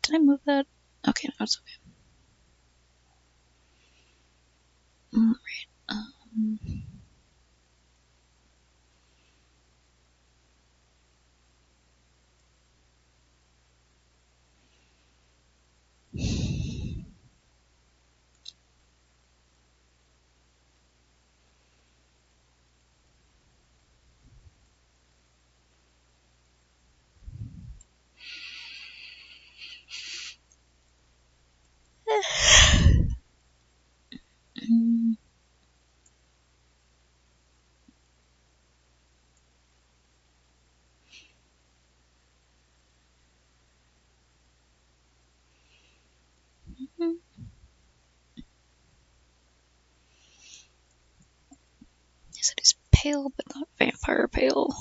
Can I move that? Okay, no, it's okay. Alright, yes, it is pale, but not vampire pale.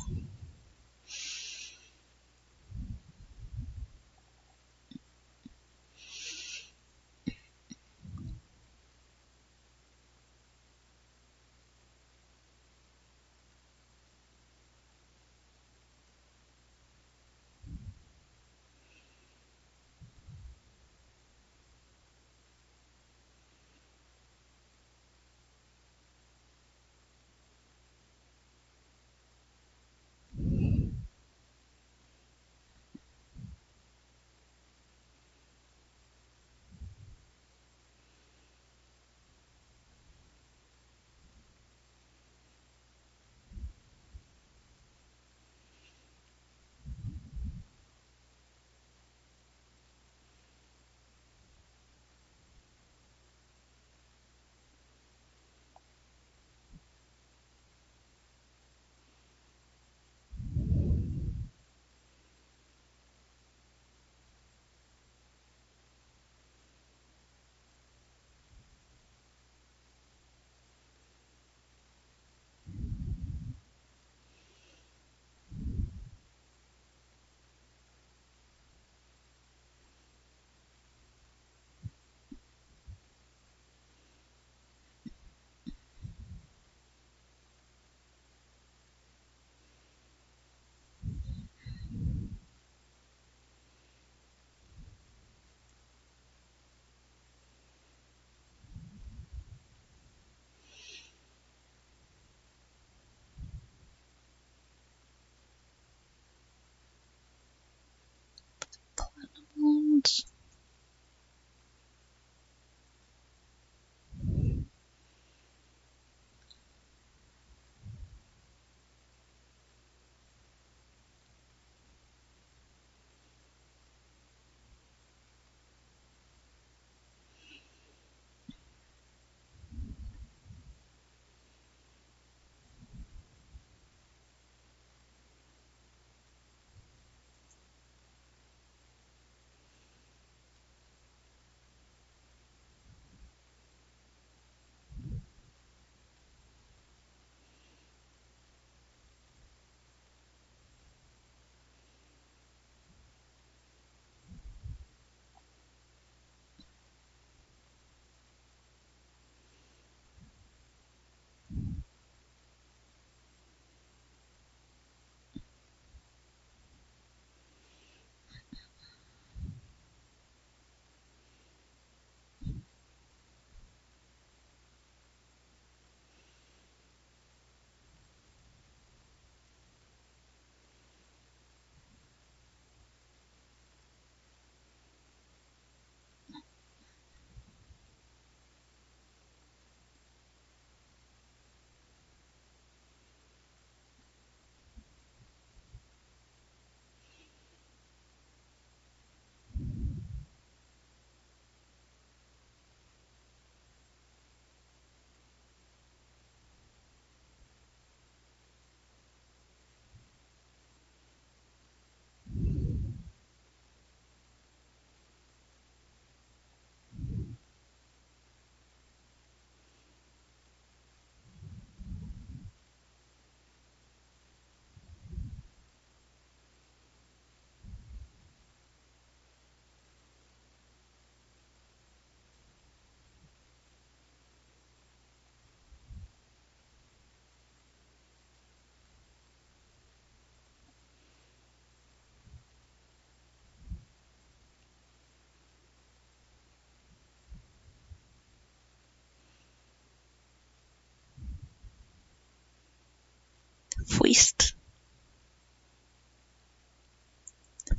Foist.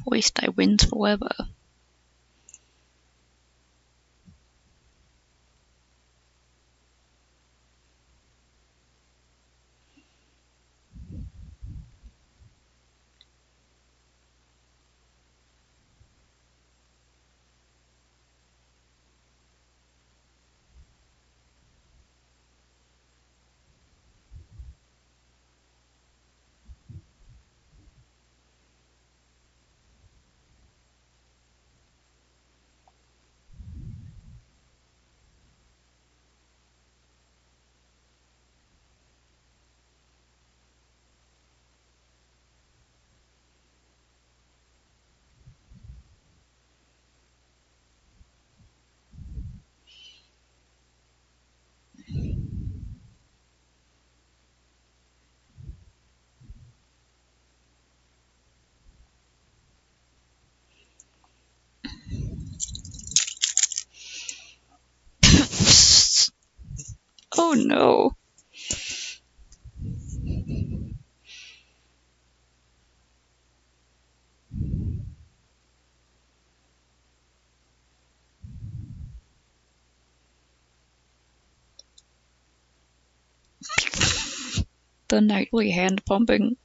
Foist, I wins forever. Oh no. The nightly hand pumping.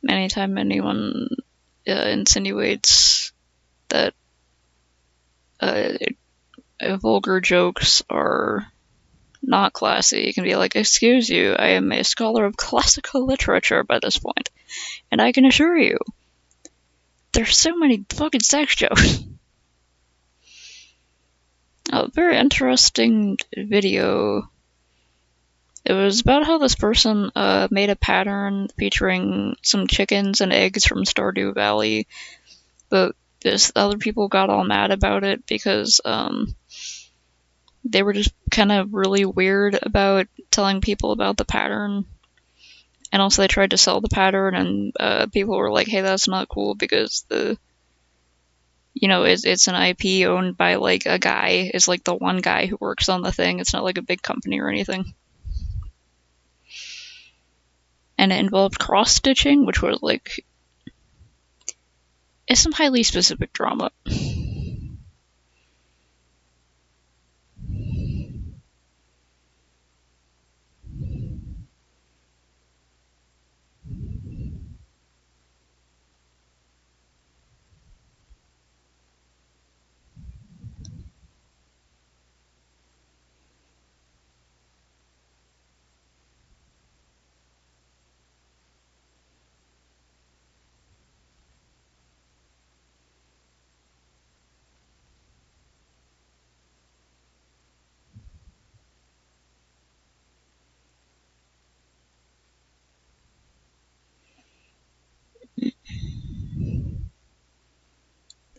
Anytime anyone insinuates that vulgar jokes are not classy, you can be like, excuse you, I am a scholar of classical literature by this point, and I can assure you, there's so many fucking sex jokes. A very interesting video. It was about how this person made a pattern featuring some chickens and eggs from Stardew Valley, but other people got all mad about it because they were just kind of really weird about telling people about the pattern. And also they tried to sell the pattern, and people were like, hey, that's not cool because it's an IP owned by like a guy. It's like the one guy who works on the thing. It's not like a big company or anything. And it involved cross-stitching, which was like, it's some highly specific drama.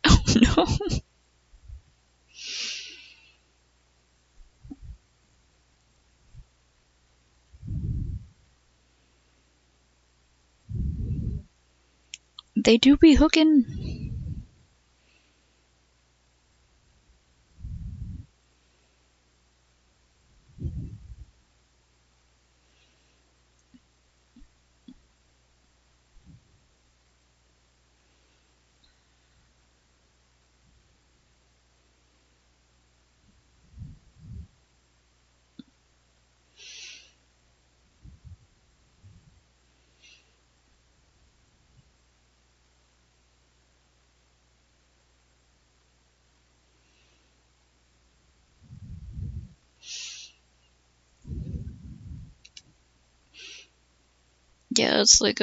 Oh no. They do be hooking. Yeah, it's like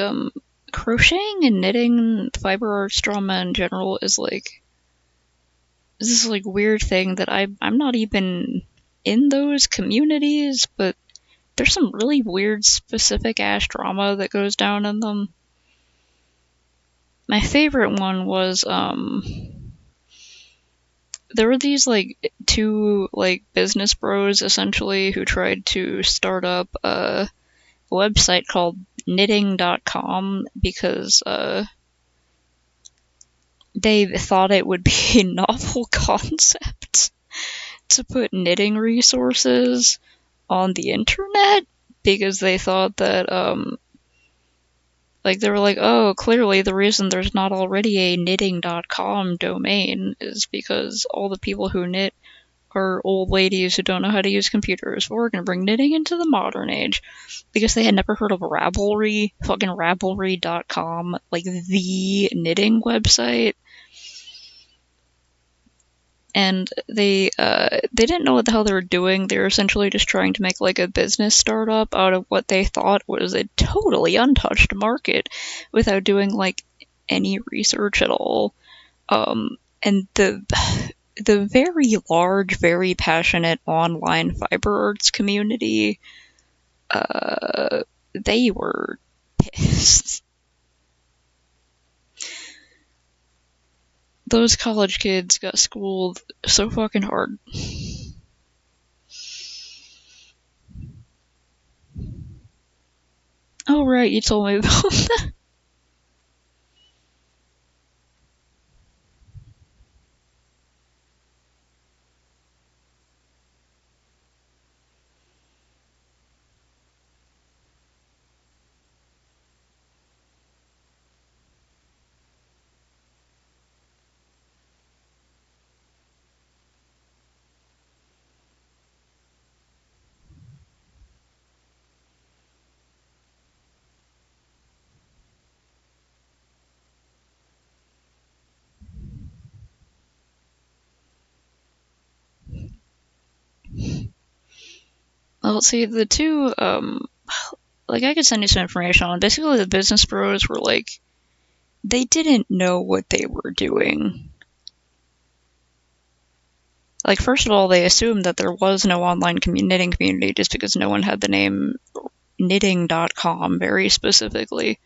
crocheting and knitting, fiber arts drama in general is like this like weird thing that I'm not even in those communities, but there's some really weird specific ass drama that goes down in them. My favorite one was there were these like two like business bros essentially who tried to start up a website called knitting.com because they thought it would be a novel concept to put knitting resources on the internet, because they thought that they were like, oh, clearly the reason there's not already a knitting.com domain is because all the people who knit are old ladies who don't know how to use computers. But we're going to bring knitting into the modern age, because they had never heard of Ravelry, fucking Ravelry.com, like the knitting website. And they didn't know what the hell they were doing. They were essentially just trying to make like a business startup out of what they thought was a totally untouched market without doing like any research at all. And the very large, very passionate online fiber arts community, they were pissed. Those college kids got schooled so fucking hard. Oh, right, you told me about that. Well, see, the two, I could send you some information on. Basically, the business bros were like, they didn't know what they were doing. Like, first of all, they assumed that there was no online knitting community just because no one had the name knitting.com very specifically.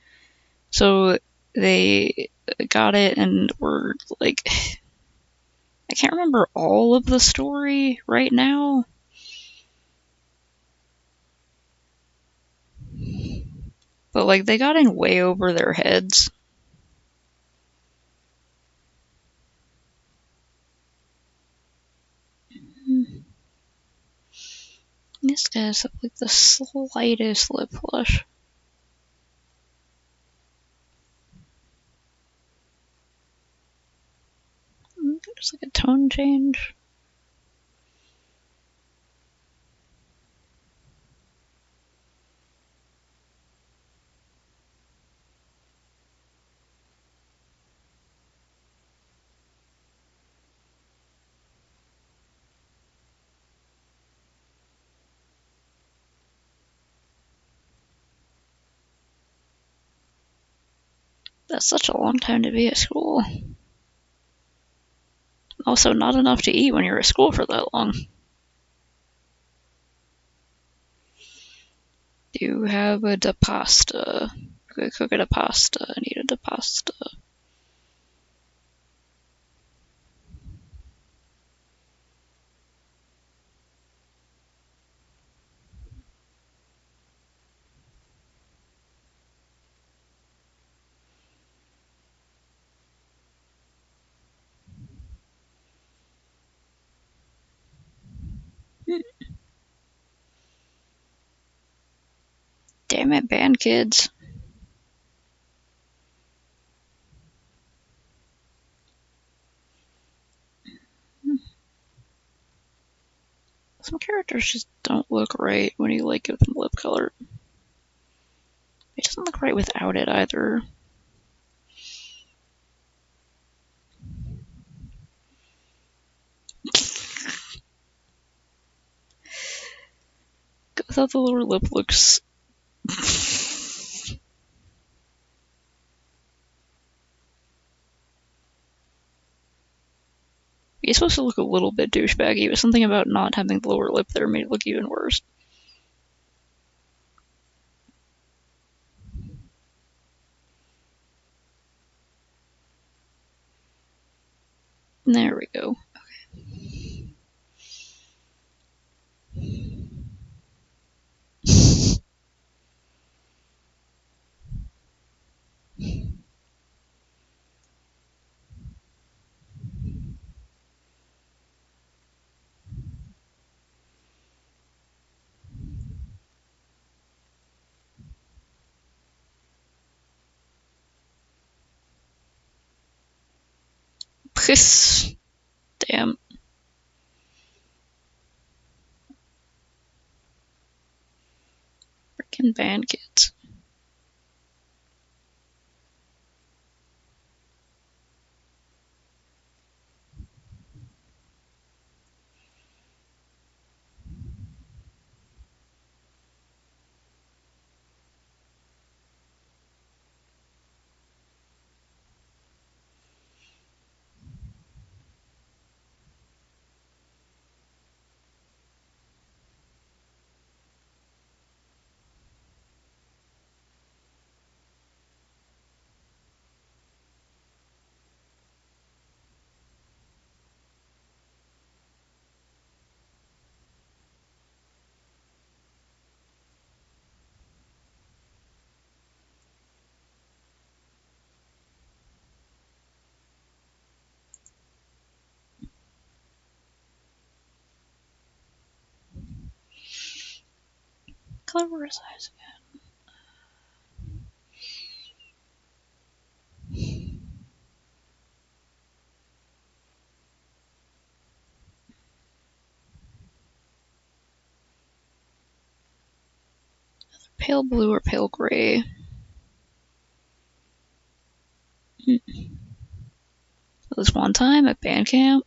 So they got it and were like, I can't remember all of the story right now. But, like, they got in way over their heads. This guy's like the slightest lip flush. There's like a tone change. That's such a long time to be at school. Also, not enough to eat when you're at school for that long. Do you have a da pasta? Cook a da pasta. I need a da pasta. Damn it, band kids. Some characters just don't look right when you like give them lip color. It doesn't look right without it either. Without the lower lip looks. He's supposed to look a little bit douchebaggy, but something about not having the lower lip there made it look even worse. There we go. Okay. Damn. Freaking band kids. Color his eyes again. Pale blue or pale gray. This one time at band camp.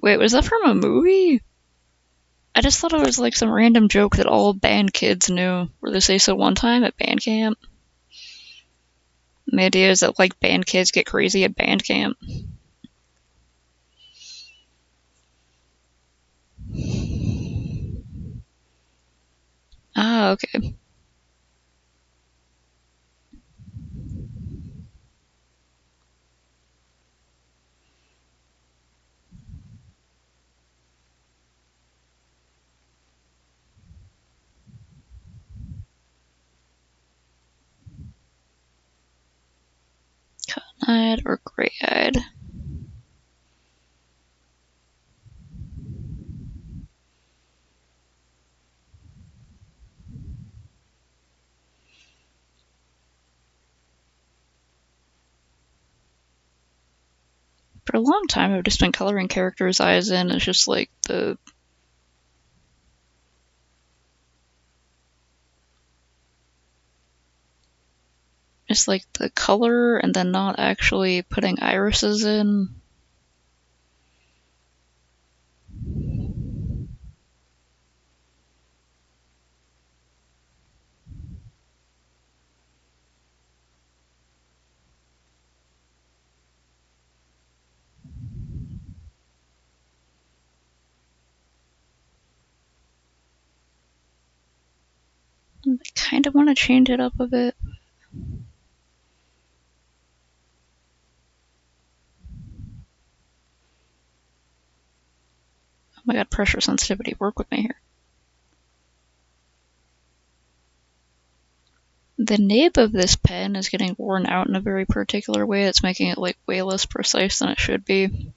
Wait, was that from a movie? I just thought it was like some random joke that all band kids knew, where they say so one time at band camp. And the idea is that like band kids get crazy at band camp. Ah, okay. Cotton-eyed or gray-eyed? For a long time, I've just been coloring characters' eyes in. It's just like the color and then not actually putting irises in. I kind of want to change it up a bit. Oh my god, pressure sensitivity, work with me here. The nib of this pen is getting worn out in a very particular way that's making it like way less precise than it should be.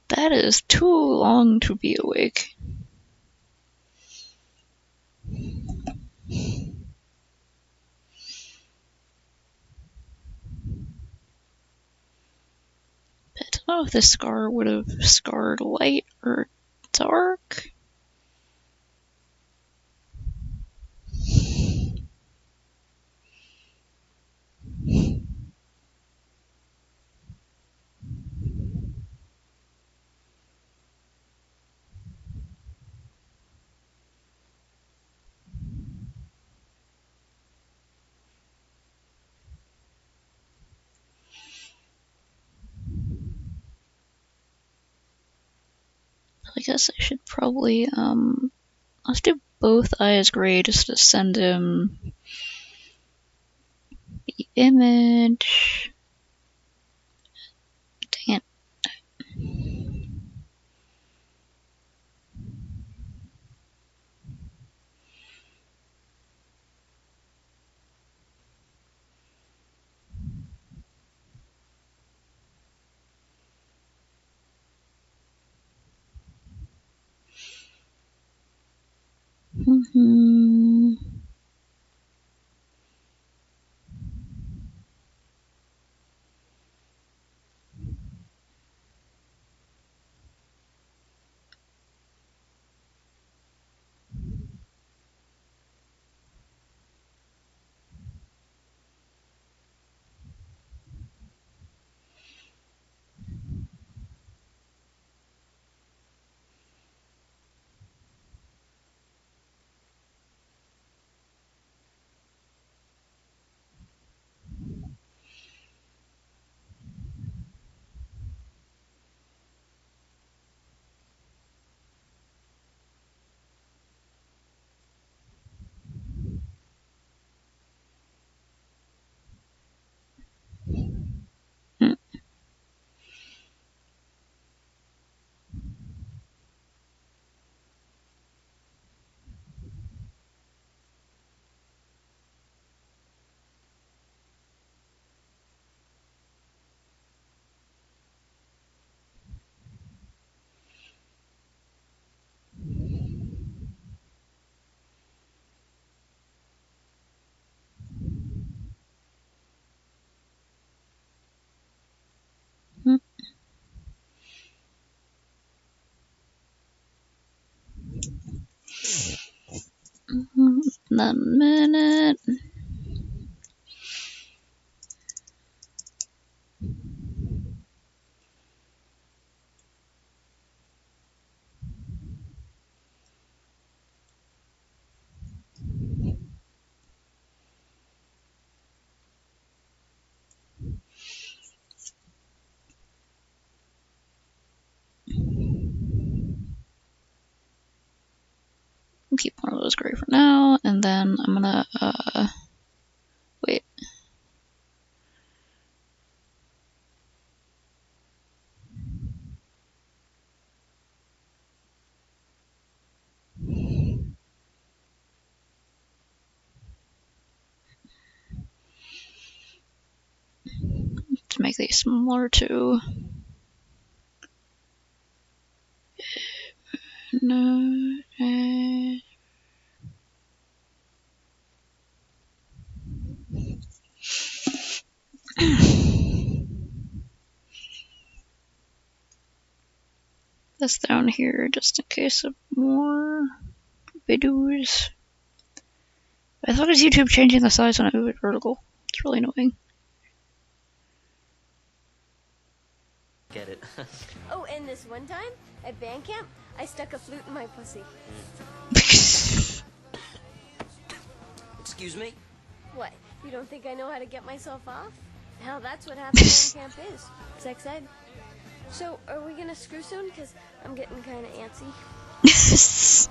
That is too long to be awake. I don't know if this scar would have scarred light or dark. I guess I should probably, let's do both eyes gray just to send him the image. Dang it. in a minute. Keep one of those gray for now, and then I'm gonna, wait. To make these smaller too. No, this down here just in case of more videos. I thought it was YouTube changing the size when I move it vertical. It's really annoying. Get it. Oh, and this one time at band camp, I stuck a flute in my pussy. Excuse me? What? You don't think I know how to get myself off? Hell, that's what half the band camp is. Sex ed. So, are we gonna screw soon? Because I'm getting kind of antsy.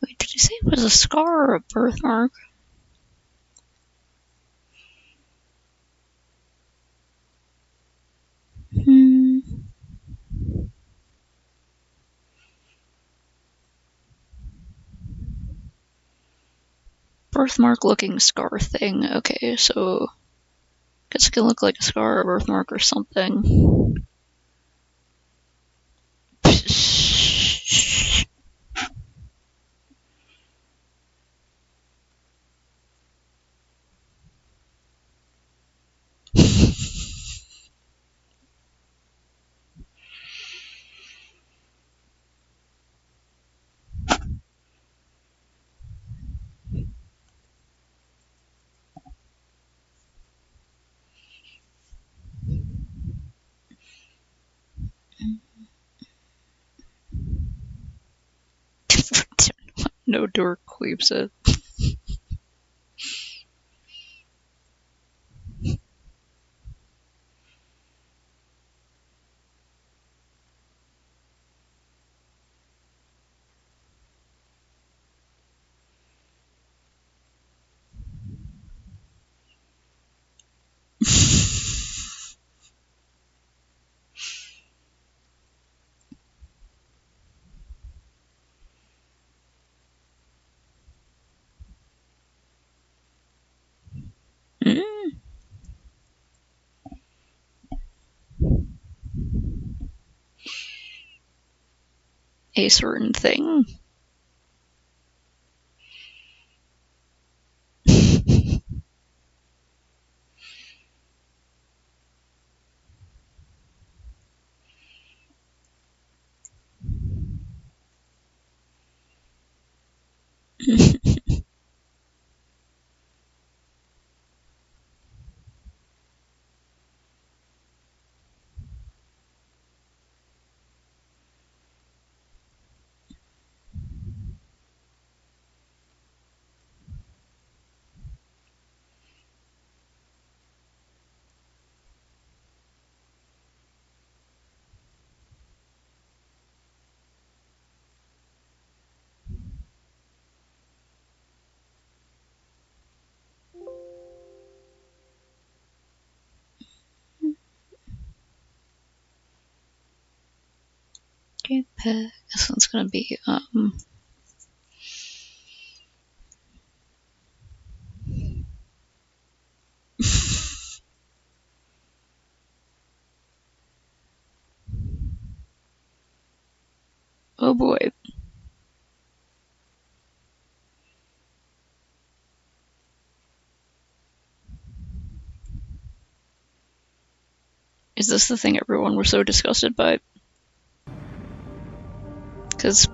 Wait, did you say it was a scar or a birthmark? Birthmark looking scar thing. Okay, so guess it can look like a scar or a birthmark or something. No dork queeps it. A certain thing. This one's gonna be, oh boy. Is this the thing everyone was so disgusted by? Because,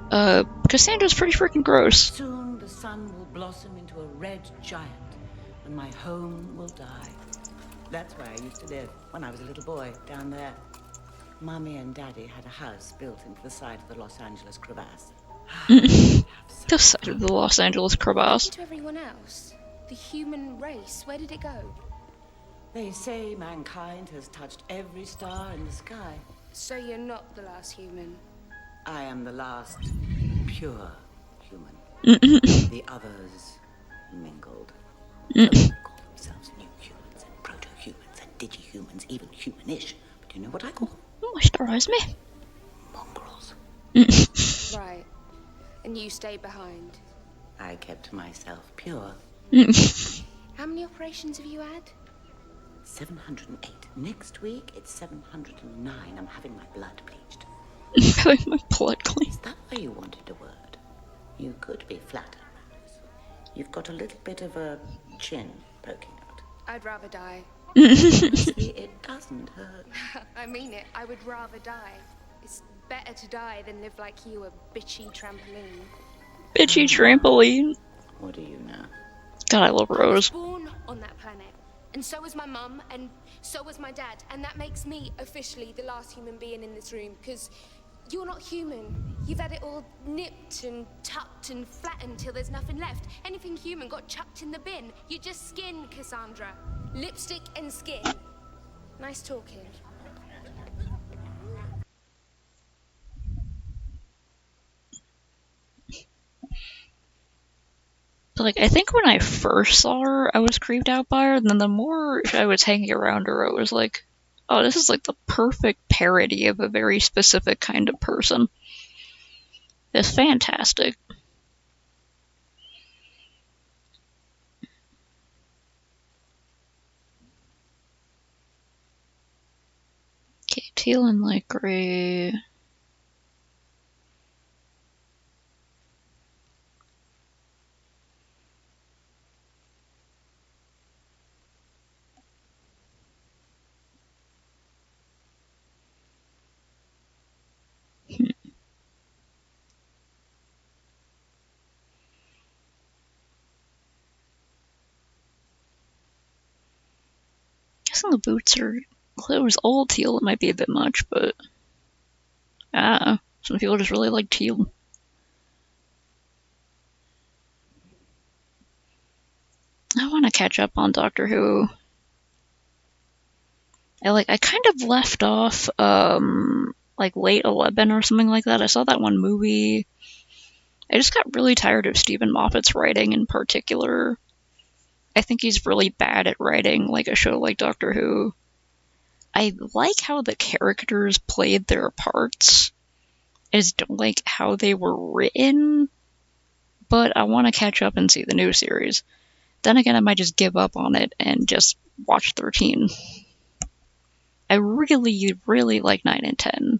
Cassandra's pretty freaking gross. Soon the sun will blossom into a red giant, and my home will die. That's where I used to live when I was a little boy, down there. Mommy and Daddy had a house built into the side of the Los Angeles crevasse. The side of the Los Angeles crevasse. To everyone else, the human race, where did it go? They say mankind has touched every star in the sky. So you're not the last human. I am the last pure human. The others mingled. They call themselves new humans and proto-humans and digi-humans, even humanish. But you know what I call them? Moisturize me. Mongrels. Right. And you stayed behind. I kept myself pure. How many operations have you had? 708. Next week, it's 709. I'm having my blood bleached. Having my blood clean. Is that why you wanted a word? You could be flattered, Magnus. You've got a little bit of a chin poking out. I'd rather die. Honestly, it doesn't hurt. I mean it. I would rather die. It's better to die than live like you, a bitchy trampoline. Bitchy trampoline. What do you know? God, I love I was Rose. born on that planet. And so was my mum, and so was my dad. And that makes me officially the last human being in this room, because you're not human. You've had it all nipped and tucked and flattened till there's nothing left. Anything human got chucked in the bin. You're just skin, Cassandra. Lipstick and skin. Nice talking. Like, I think when I first saw her, I was creeped out by her, and then the more I was hanging around her, I was like, oh, this is like the perfect parody of a very specific kind of person. It's fantastic. Okay, teal and light gray. Guessing the boots are, if it was all teal, it might be a bit much, but some people just really like teal. I want to catch up on Doctor Who. I kind of left off, like late 11 or something like that. I saw that one movie. I just got really tired of Stephen Moffat's writing in particular. I think he's really bad at writing like a show like Doctor Who. I like how the characters played their parts. I just don't like how they were written, but I want to catch up and see the new series. Then again, I might just give up on it and just watch 13. I really, really like 9 and 10.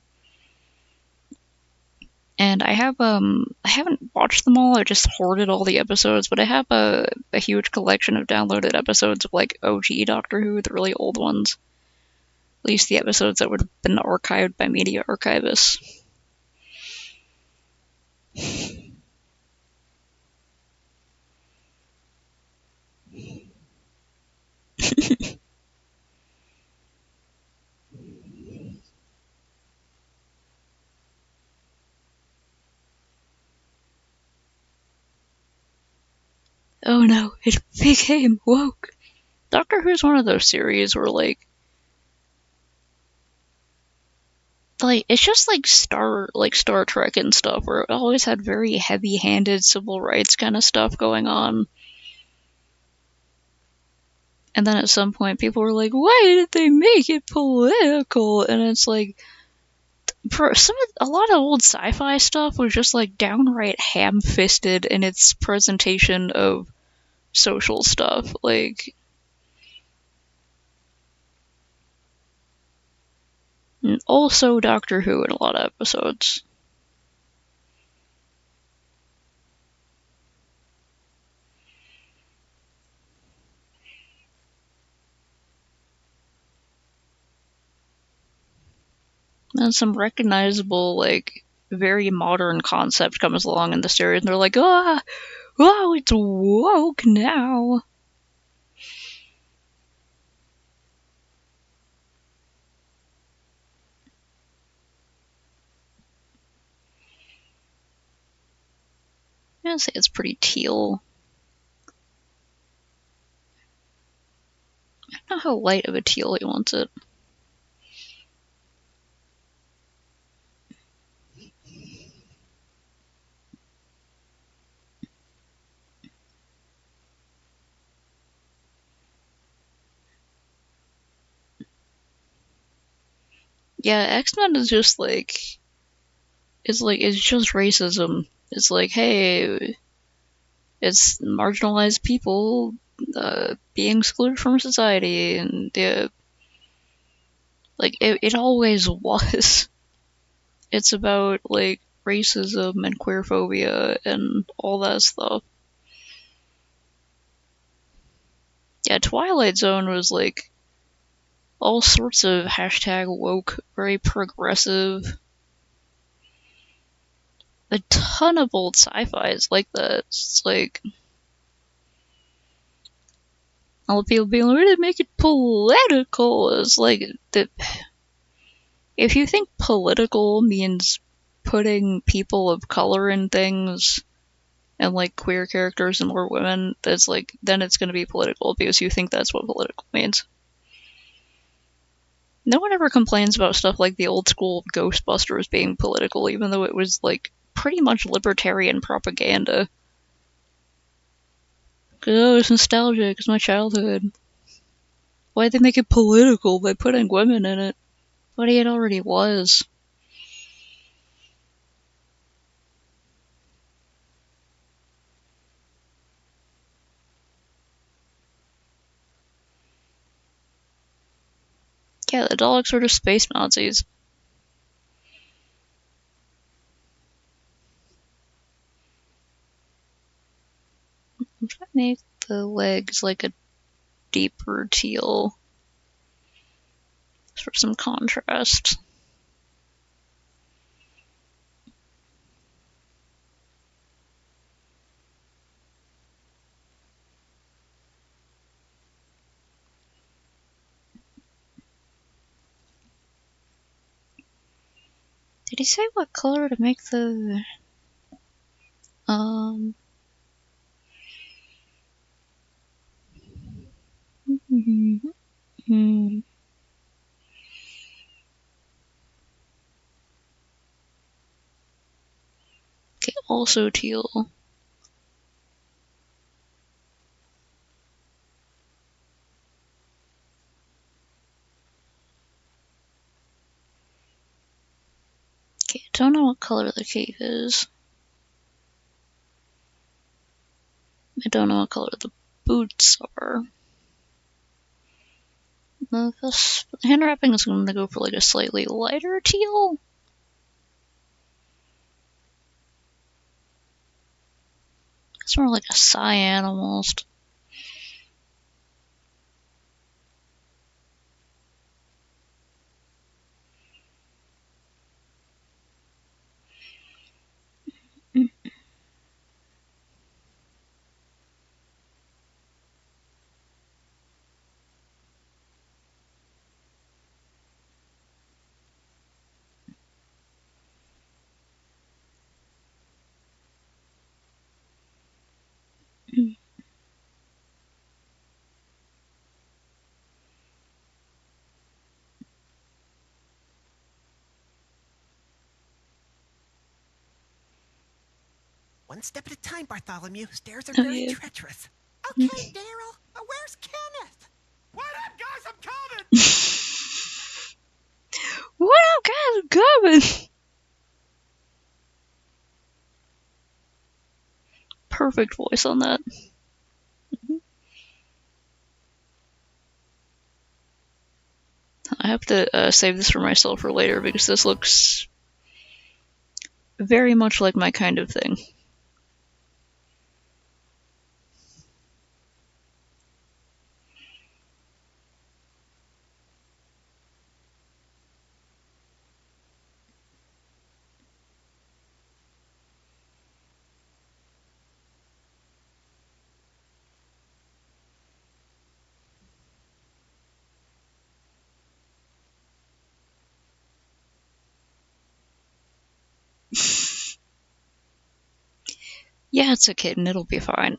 And I haven't watched them all, I just hoarded all the episodes, but I have a huge collection of downloaded episodes of, like, OG Doctor Who, the really old ones. At least the episodes that would have been archived by Media Archivists. Oh no, it became woke. Doctor Who's one of those series where, like, it's just like Star Trek and stuff, where it always had very heavy-handed civil rights kind of stuff going on. And then at some point, people were like, why did they make it political? And it's like, a lot of old sci-fi stuff was just like downright ham-fisted in its presentation of social stuff. Like, and also Doctor Who in a lot of episodes. And some recognizable, like, very modern concept comes along in the series, and they're like, oh, it's woke now. I'd say it's pretty teal. I don't know how light of a teal he wants it. Yeah, X-Men is just like, it's just racism. It's like, hey, it's marginalized people being excluded from society, and like it always was. It's about like racism and queerphobia and all that stuff. Yeah, Twilight Zone was like all sorts of hashtag woke, very progressive. A ton of old sci-fi is like that. It's like, all the people being like, we're gonna make it political. It's like, if you think political means putting people of color in things and like queer characters and more women, that's like, then it's gonna be political because you think that's what political means. No one ever complains about stuff like the old school Ghostbusters being political, even though it was like pretty much libertarian propaganda. Oh, it's nostalgic, it's my childhood. Why'd they make it political by putting women in it? But it already was. Yeah, the Daleks are just space Nazis. I'm trying to make the legs like a deeper teal for some contrast. Did he say what color to make the... Okay, also teal. Okay, I don't know what color the cape is. I don't know what color the boots are. The hand wrapping is going to go for like a slightly lighter teal. It's more like a cyan almost. One step at a time, Bartholomew. Stairs are very treacherous. Okay, Daryl. Where's Kenneth? What up, guys? I'm coming! What up, guys? I'm coming! perfect voice on that. I have to save this for myself for later because this looks very much like my kind of thing. Yeah, it's a kitten, it'll be fine.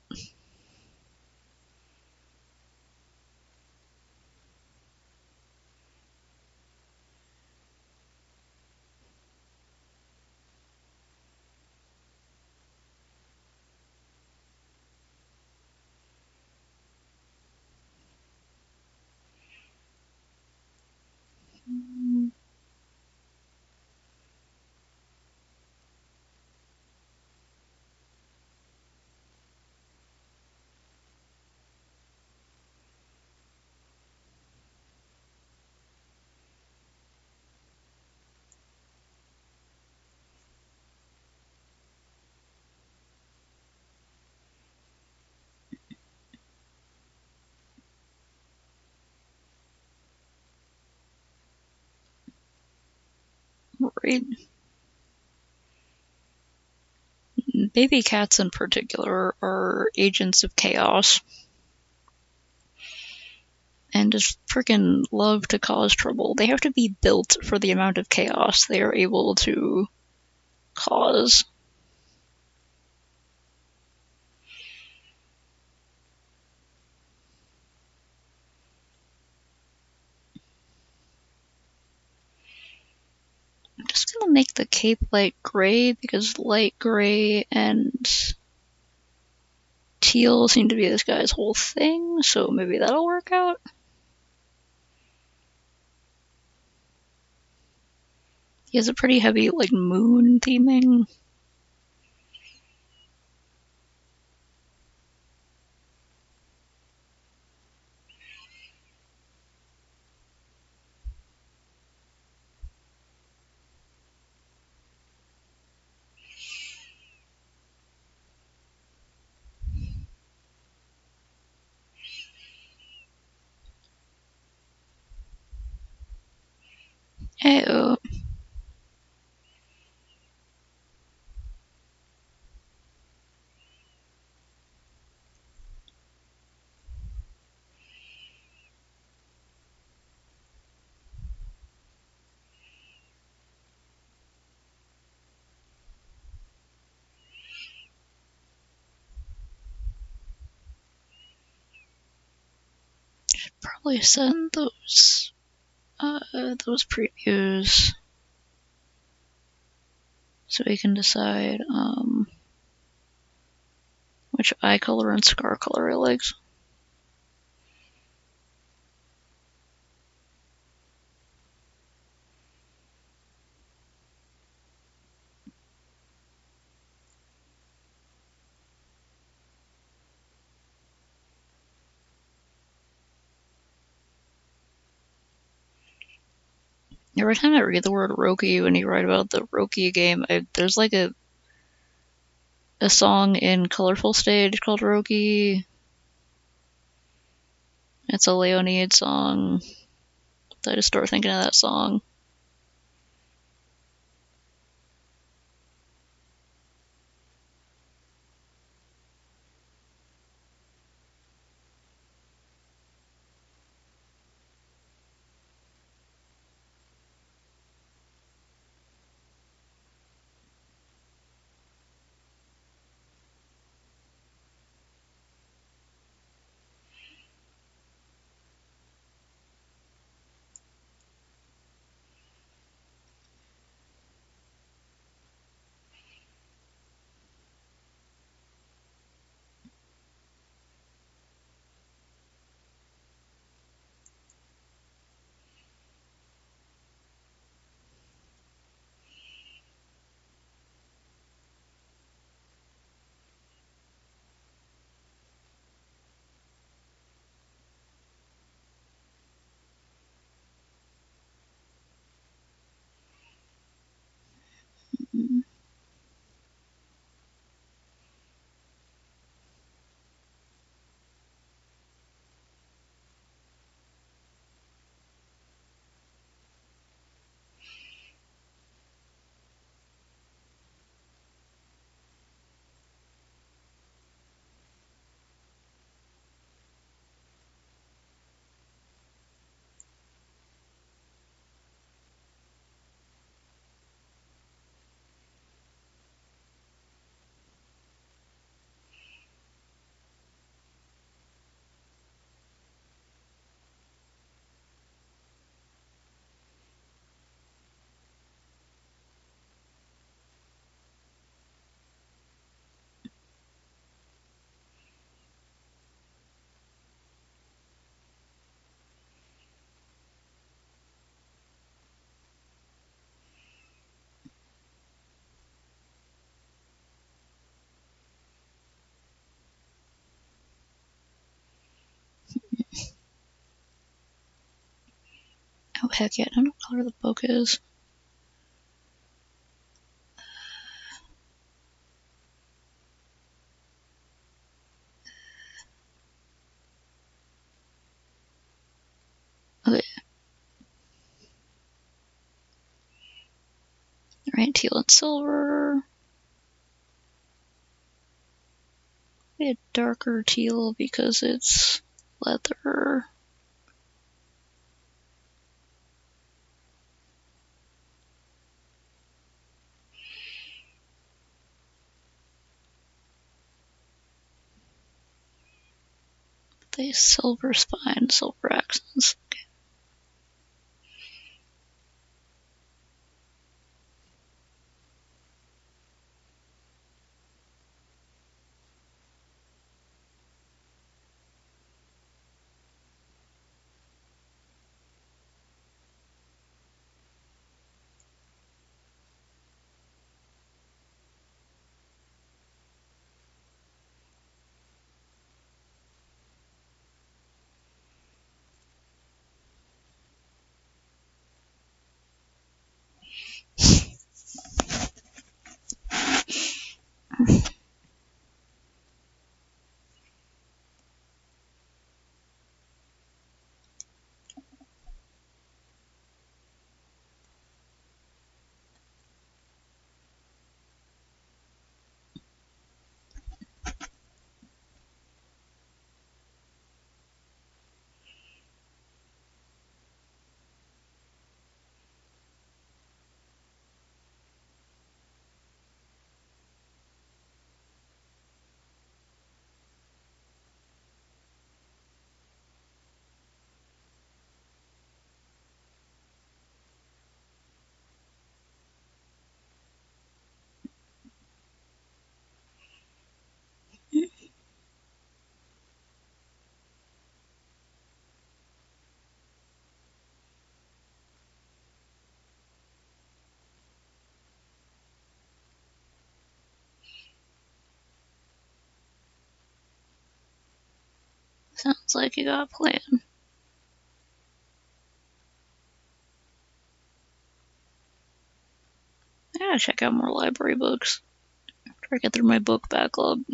Right. Baby cats in particular are agents of chaos. And just freaking love to cause trouble. They have to be built for the amount of chaos they are able to cause. I'm just gonna make the cape light gray because light gray and teal seem to be this guy's whole thing, so maybe that'll work out. He has a pretty heavy, like, moon theming. Hey-oh. Should probably send those previews so we can decide which eye color and scar color I like. Every time I read the word Roki when you write about the Roki game, there's like a song in Colorful Stage called Roki. It's a Leonid song. I just start thinking of that song. Oh heck yeah, I don't know what color the book is. Okay. Alright, teal and silver. A darker teal because it's leather. The silver spine, silver accents. Okay. Sounds like you got a plan. I gotta check out more library books after I get through my book backlog.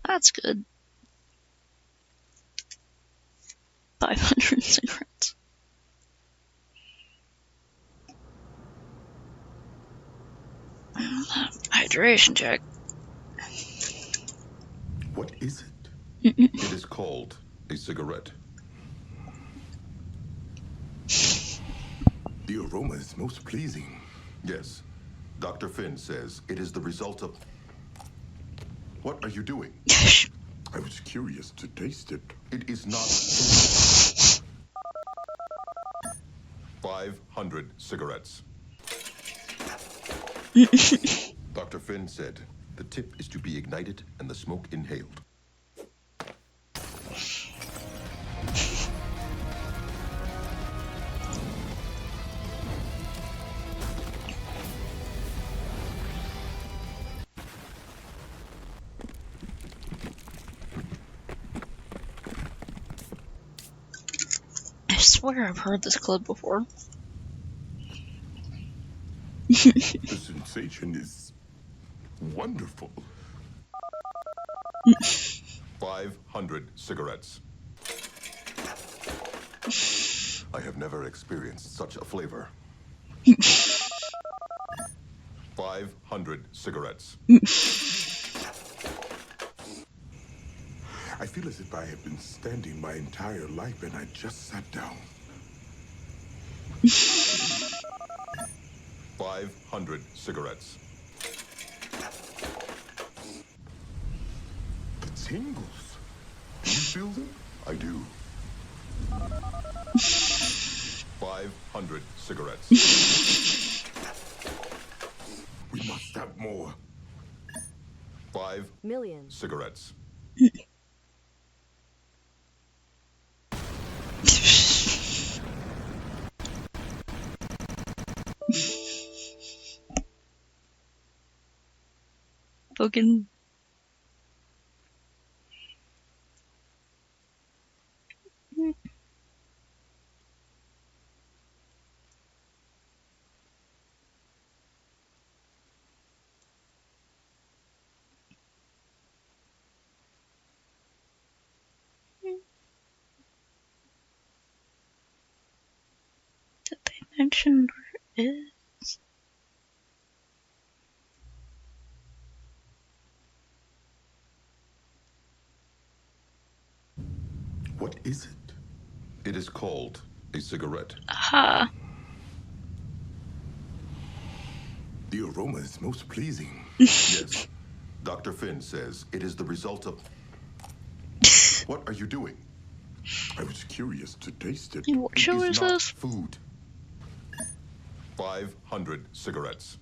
That's good. 500 cigarettes. Hydration check. What is it? It is called a cigarette. The aroma is most pleasing. Yes. Dr. Finn says it is the result of... What are you doing? I was curious to taste it. It is not food. 500 cigarettes. Dr. Finn said the tip is to be ignited and the smoke inhaled. I swear I've heard this clip before. The sensation is wonderful. 500 cigarettes. I have never experienced such a flavor. 500 cigarettes. I feel as if I have been standing my entire life and I just sat down. 500 cigarettes. The tingles. Do you feel them? I do. 500 cigarettes. We must have more. 5 million cigarettes. Fucking. Did they mention where it is? What is it? It is called a cigarette. Aha. The aroma is most pleasing. Yes. Dr. Finn says it is the result of... What are you doing? I was curious to taste it. What show It is is not this? food. 500 cigarettes.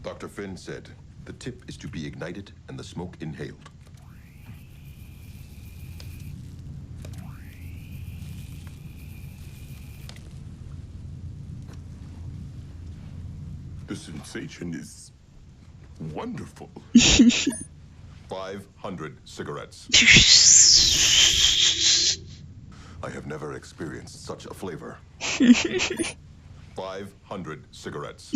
Dr. Finn said the tip is to be ignited and the smoke inhaled. The sensation is wonderful. 500 cigarettes. I have never experienced such a flavor. 500 cigarettes.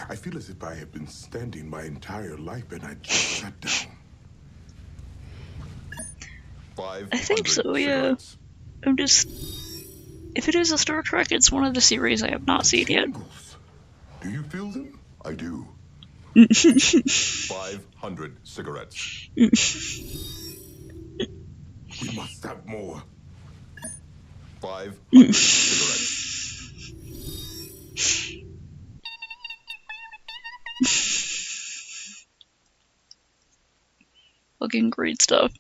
I feel as if I have been standing my entire life and I just sat down. 500 I think so, yeah. cigarettes. I'm just... If it is a Star Trek, it's one of the series I have not seen yet. Tingles. Do you feel them? I do. 500 cigarettes. We must have more. 500 cigarettes. Fucking great stuff.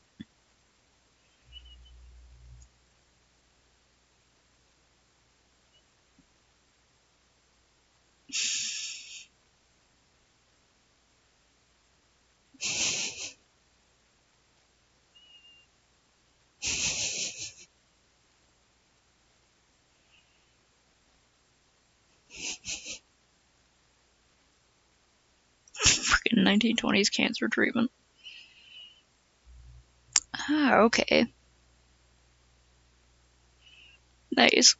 Freaking 1920s cancer treatment. Ah, okay. Nice.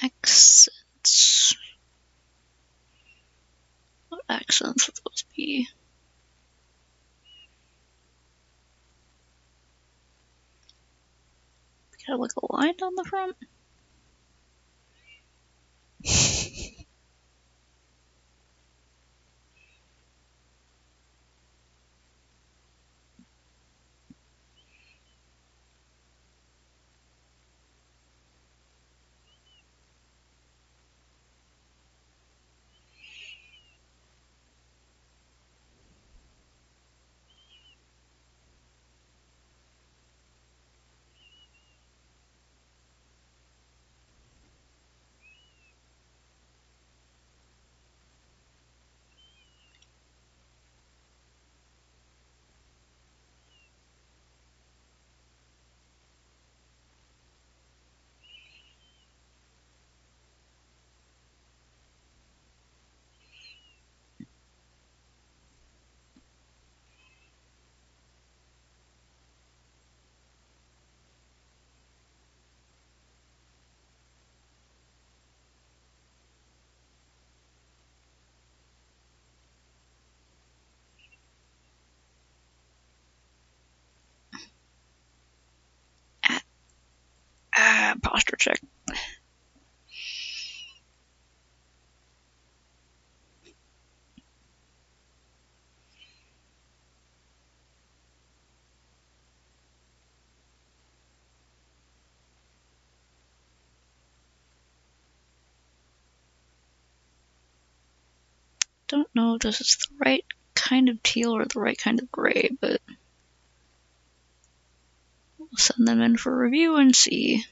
Accents. What accents would those be? Got like a line down the front? Posture check. Don't know if this is the right kind of teal or the right kind of gray, but we'll send them in for review and see.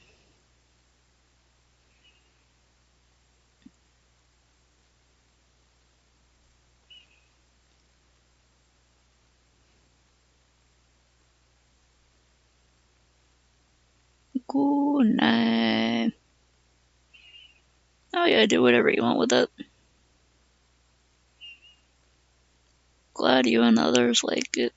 kunai. Oh yeah, do whatever you want with it. Glad you and others like it.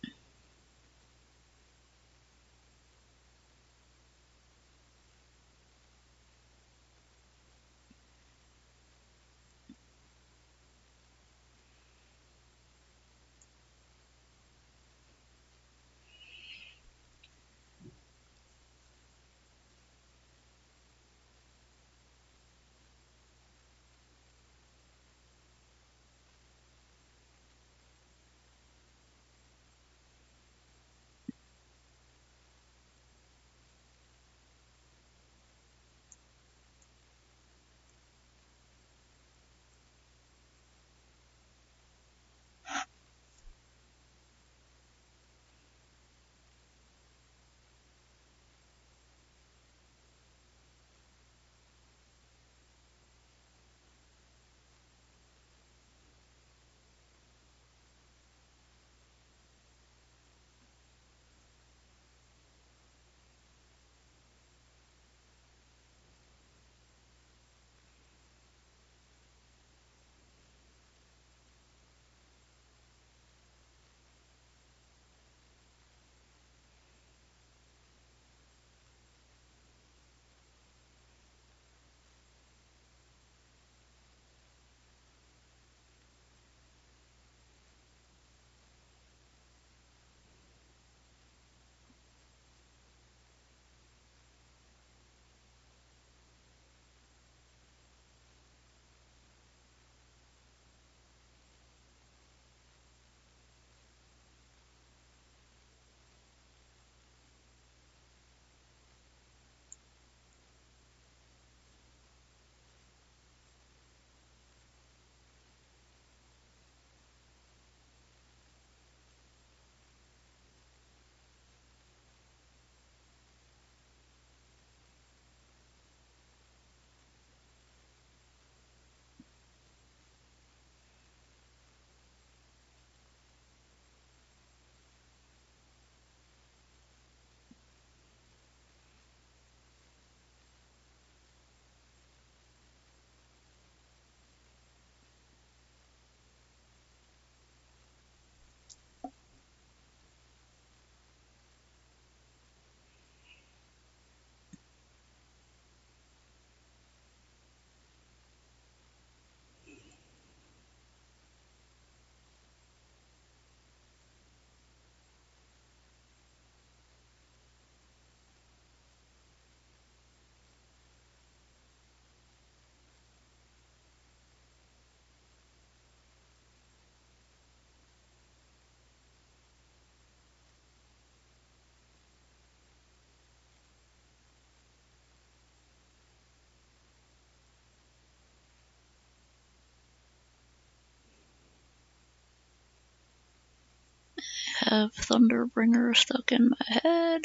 Have Thunderbringer stuck in my head.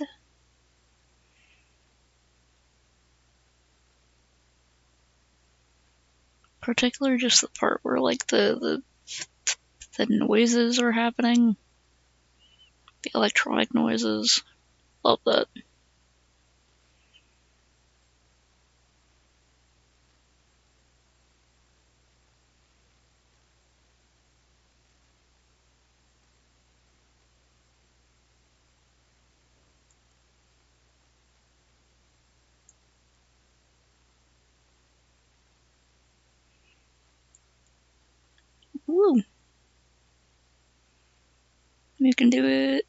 Particularly just the part where like the noises are happening. The electronic noises. Love that. Woo! You can do it.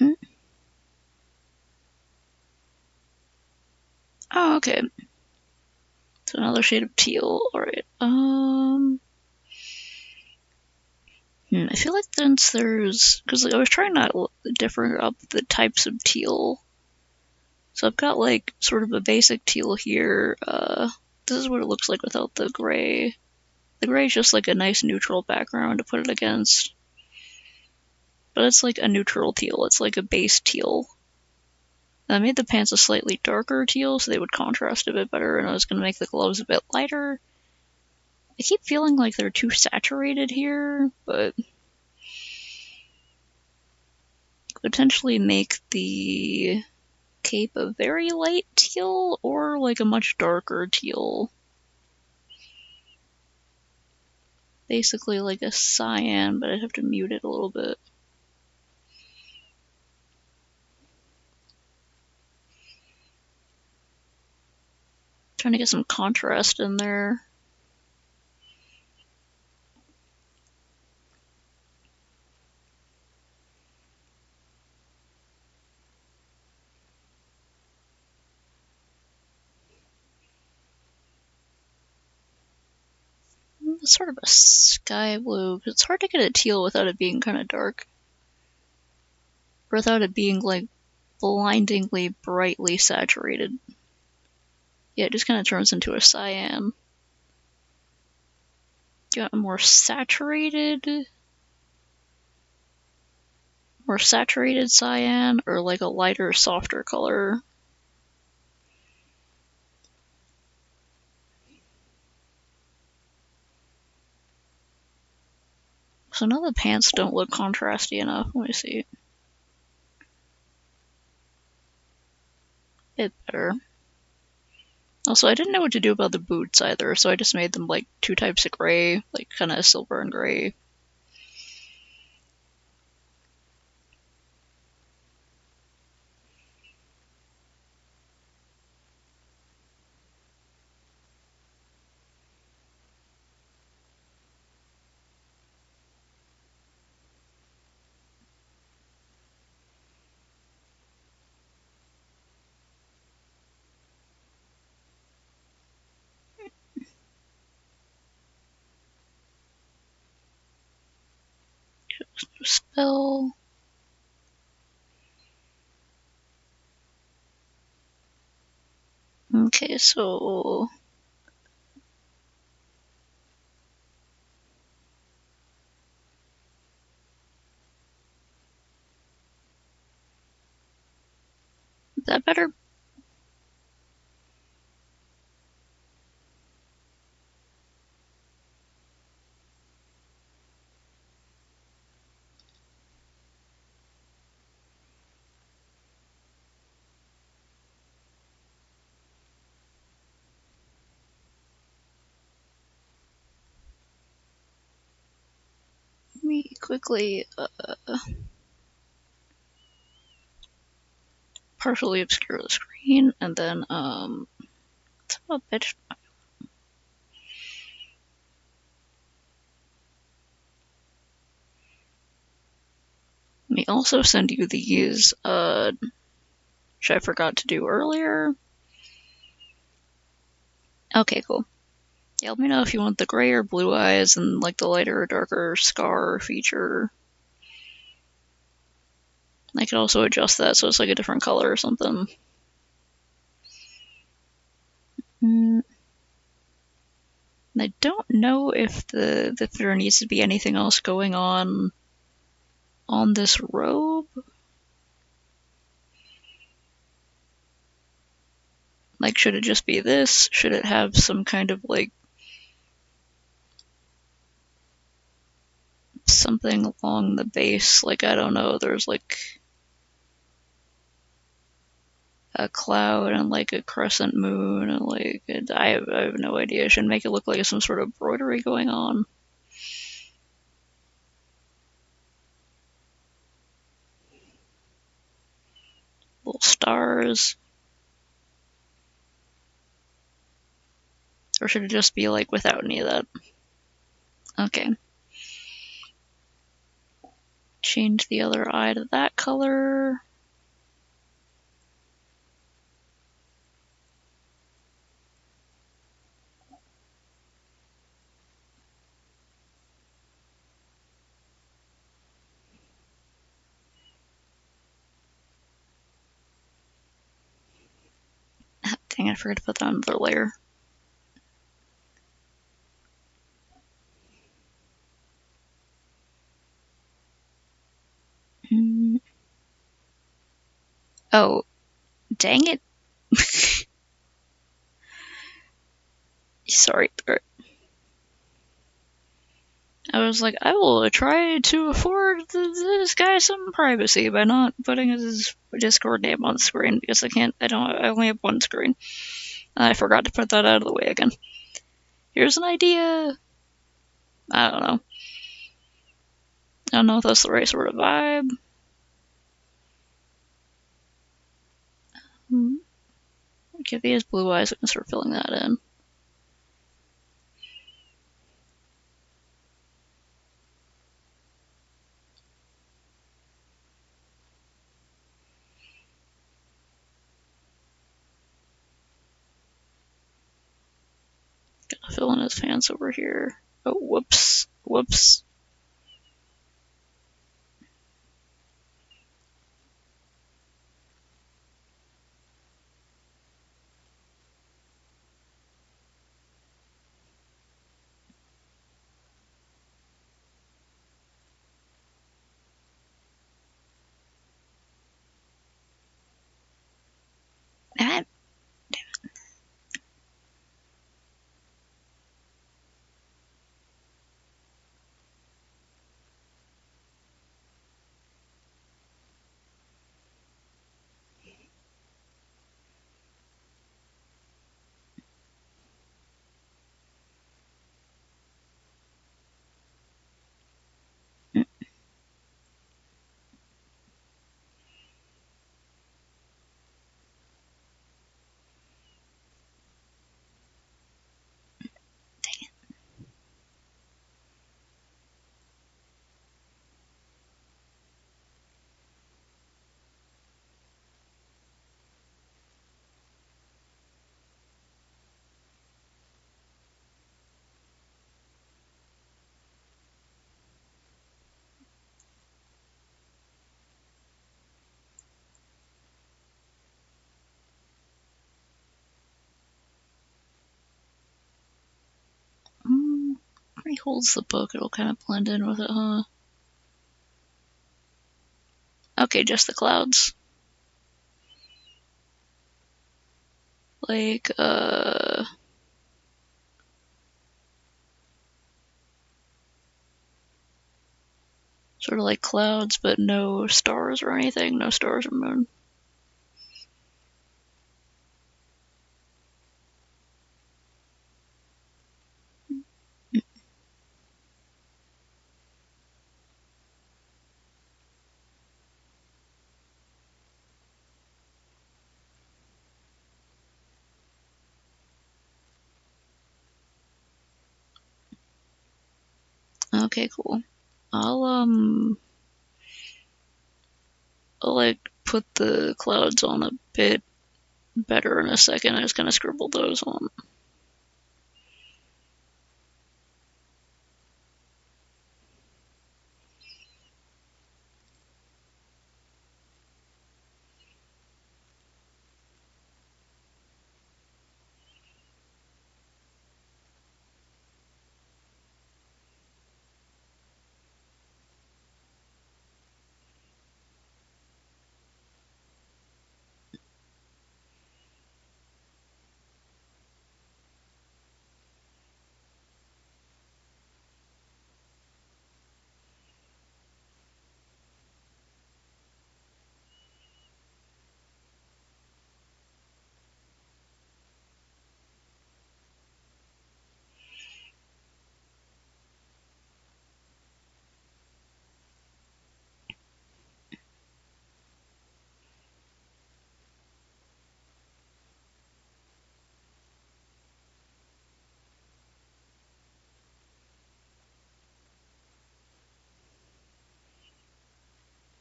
Mm. Oh, okay. So another shade of teal. Alright, I feel like since there's... Because like, I was trying to differ up the types of teal. So I've got like sort of a basic teal here. This is what it looks like without the gray. The gray is just like a nice neutral background to put it against. But it's like a neutral teal. It's like a base teal. I made the pants a slightly darker teal so they would contrast a bit better, and I was going to make the gloves a bit lighter. I keep feeling like they're too saturated here, but potentially make the cape a very light teal or like a much darker teal. Basically like a cyan, but I'd have to mute it a little bit. Trying to get some contrast in there. It's sort of a sky blue, because it's hard to get a teal without it being kind of dark. Or without it being like blindingly brightly saturated. Yeah, it just kind of turns into a cyan. Got a more saturated cyan, or like a lighter, softer color. So now the pants don't look contrasty enough. Let me see. Bit better. Also, I didn't know what to do about the boots either, so I just made them like two types of gray, like kind of silver and gray. Spell. Okay, so is that better? Let me quickly partially obscure the screen, and then it's a bit. Let me also send you these, which I forgot to do earlier. Okay, cool. Yeah, let me know if you want the gray or blue eyes and like the lighter or darker scar feature. I could also adjust that so it's like a different color or something. I don't know if there needs to be anything else going on this robe. Like, should it just be this? Should it have some kind of like something along the base? Like, I don't know, there's like a cloud and like a crescent moon and like I have no idea. I should make it look like some sort of embroidery going on. Little stars. Or should it just be like without any of that? Okay. Change the other eye to that color. Dang, I forgot to put that on another layer. Oh, dang it. Sorry. I was like, I will try to afford this guy some privacy by not putting his Discord name on the screen because I only have one screen. And I forgot to put that out of the way again. Here's an idea. I don't know. I don't know if that's the right sort of vibe. Okay, if he has blue eyes, I can start filling that in. Gotta fill in his pants over here. Oh, whoops. Whoops. Ah, He holds the book, it'll kind of blend in with it, huh? Okay, just the clouds. Like, sort of like clouds, but no stars or anything, no stars or moon. Okay, cool. I'll like put the clouds on a bit better in a second. I just kind of scribbled those on.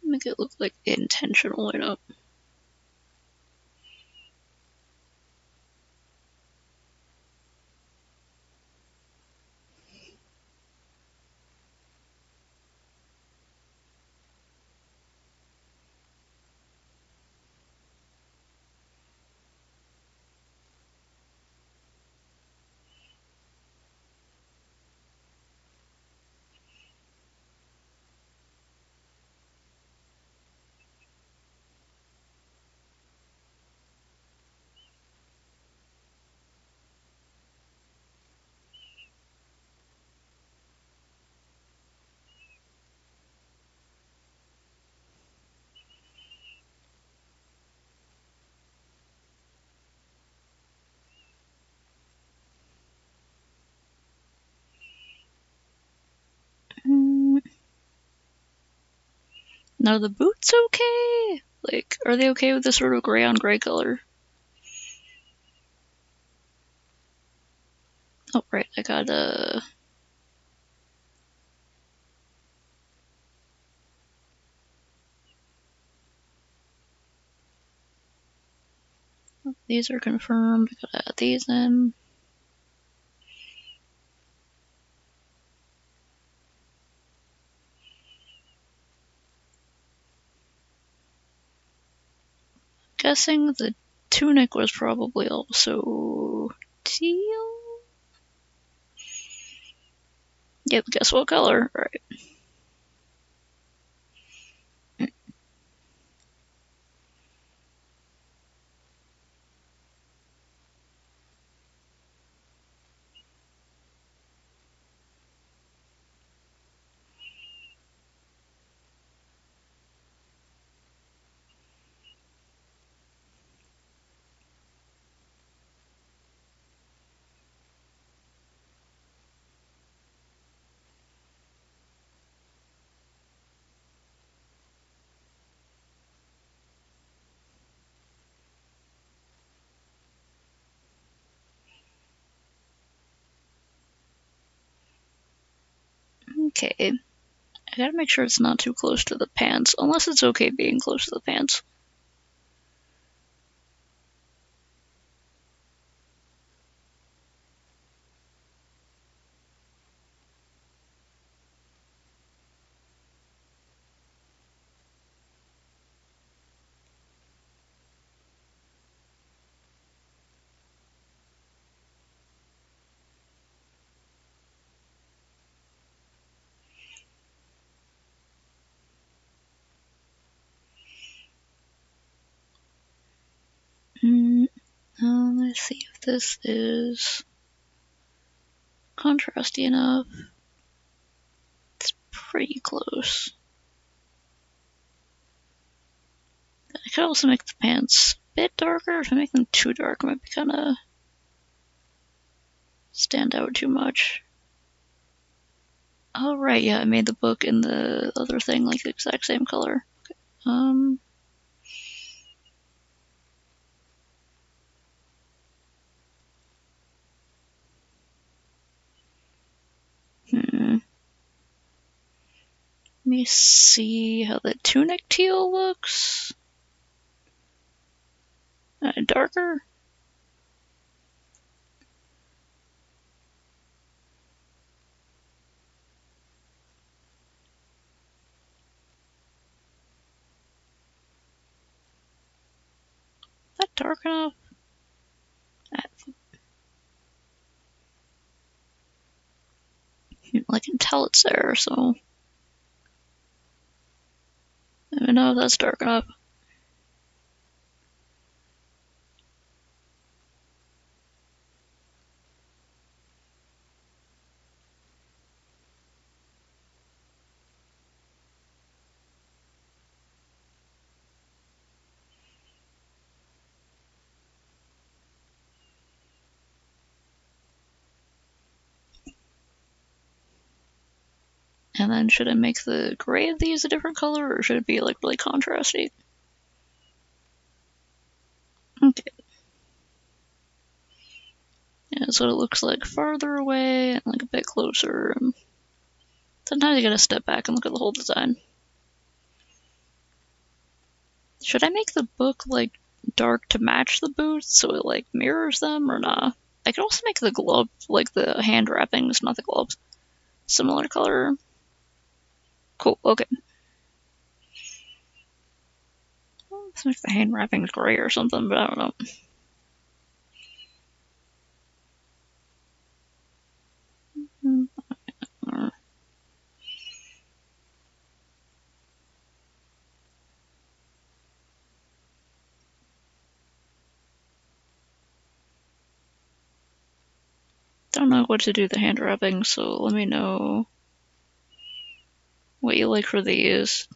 Make it look like intentional, you know. Now the boots okay? Like, are they okay with this sort of gray on gray color? Oh, right, I got these are confirmed. I gotta add these in. Guessing the tunic was probably also teal? Yep, guess what color? Right. Okay. I gotta make sure it's not too close to the pants, unless it's okay being close to the pants. Let's see if this is contrasty enough. It's pretty close. I could also make the pants a bit darker. If I make them too dark, it might be kind of stand out too much. Oh, right, yeah, I made the book and the other thing like the exact same color. Okay. Let me see how the tunic teal looks. Darker? Is that dark enough? I can tell it's there, so I don't know if that's dark enough. And then should I make the gray of these a different color, or should it be like really contrasty? Okay. Yeah, that's what it looks like farther away and like a bit closer. Sometimes you gotta step back and look at the whole design. Should I make the book like dark to match the boots so it like mirrors them or not? I could also make the glove, like the hand wrappings, not the gloves, similar color. Cool, okay. Let's make the hand wrappings gray or something, but I don't know. Don't know what to do with the hand wrappings, so let me know what you like for these.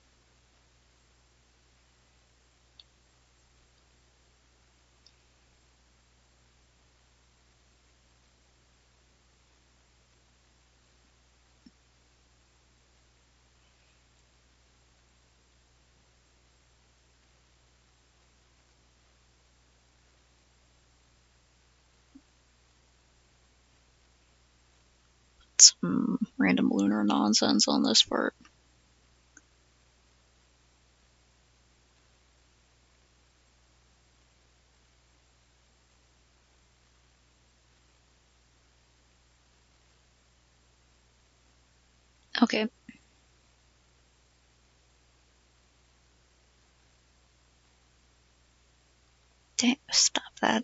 some random lunar nonsense on this part. Okay. Damn, stop that.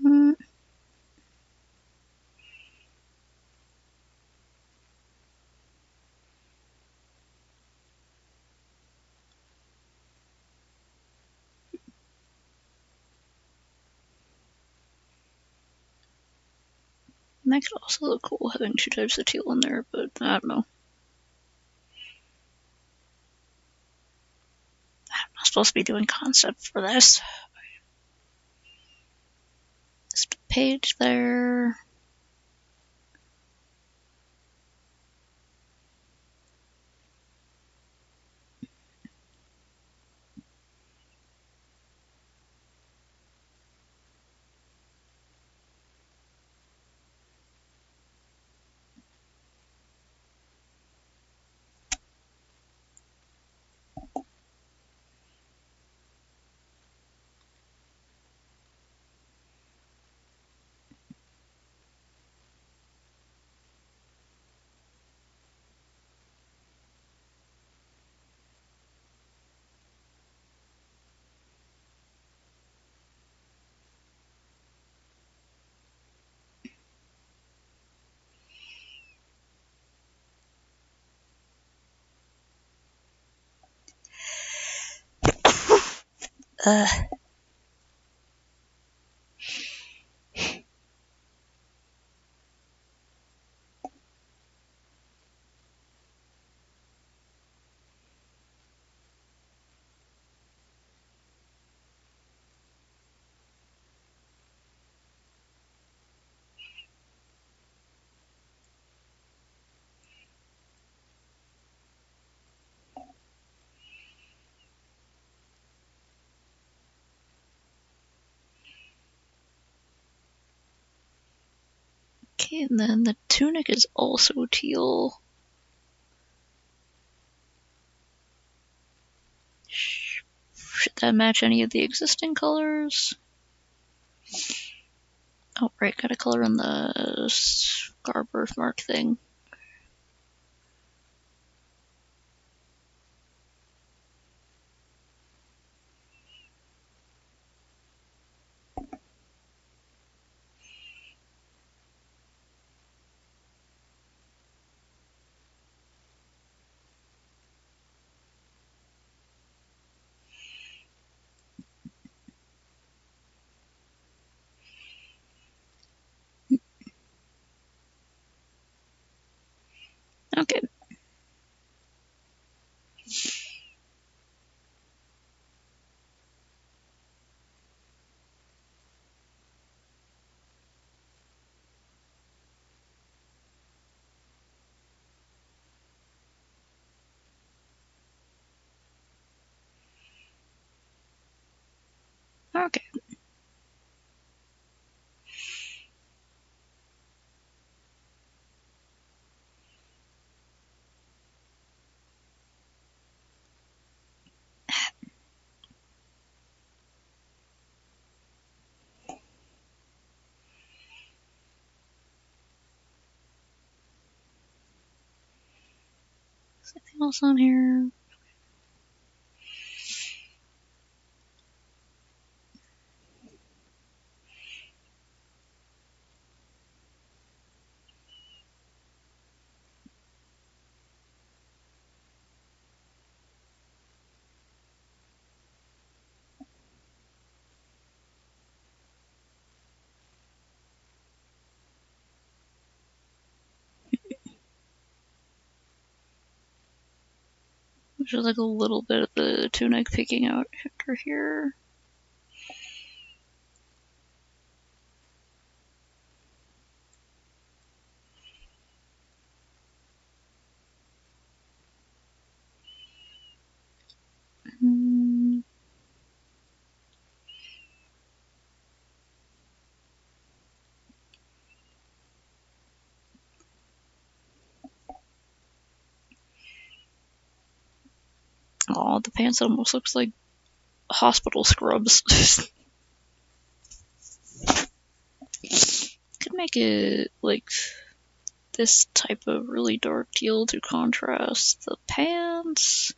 Mm. That could also look cool having two types of teal in there, but I don't know. I'm not supposed to be doing concept for this. Just a page there. Uh, okay, and then the tunic is also teal. Should that match any of the existing colors? Oh, right, got a color on the scar birthmark thing. Okay. Okay. Is anything else on here? There's like a little bit of the tunic peeking out under here. Oh, the pants almost looks like hospital scrubs. Could make it like this type of really dark teal to contrast the pants.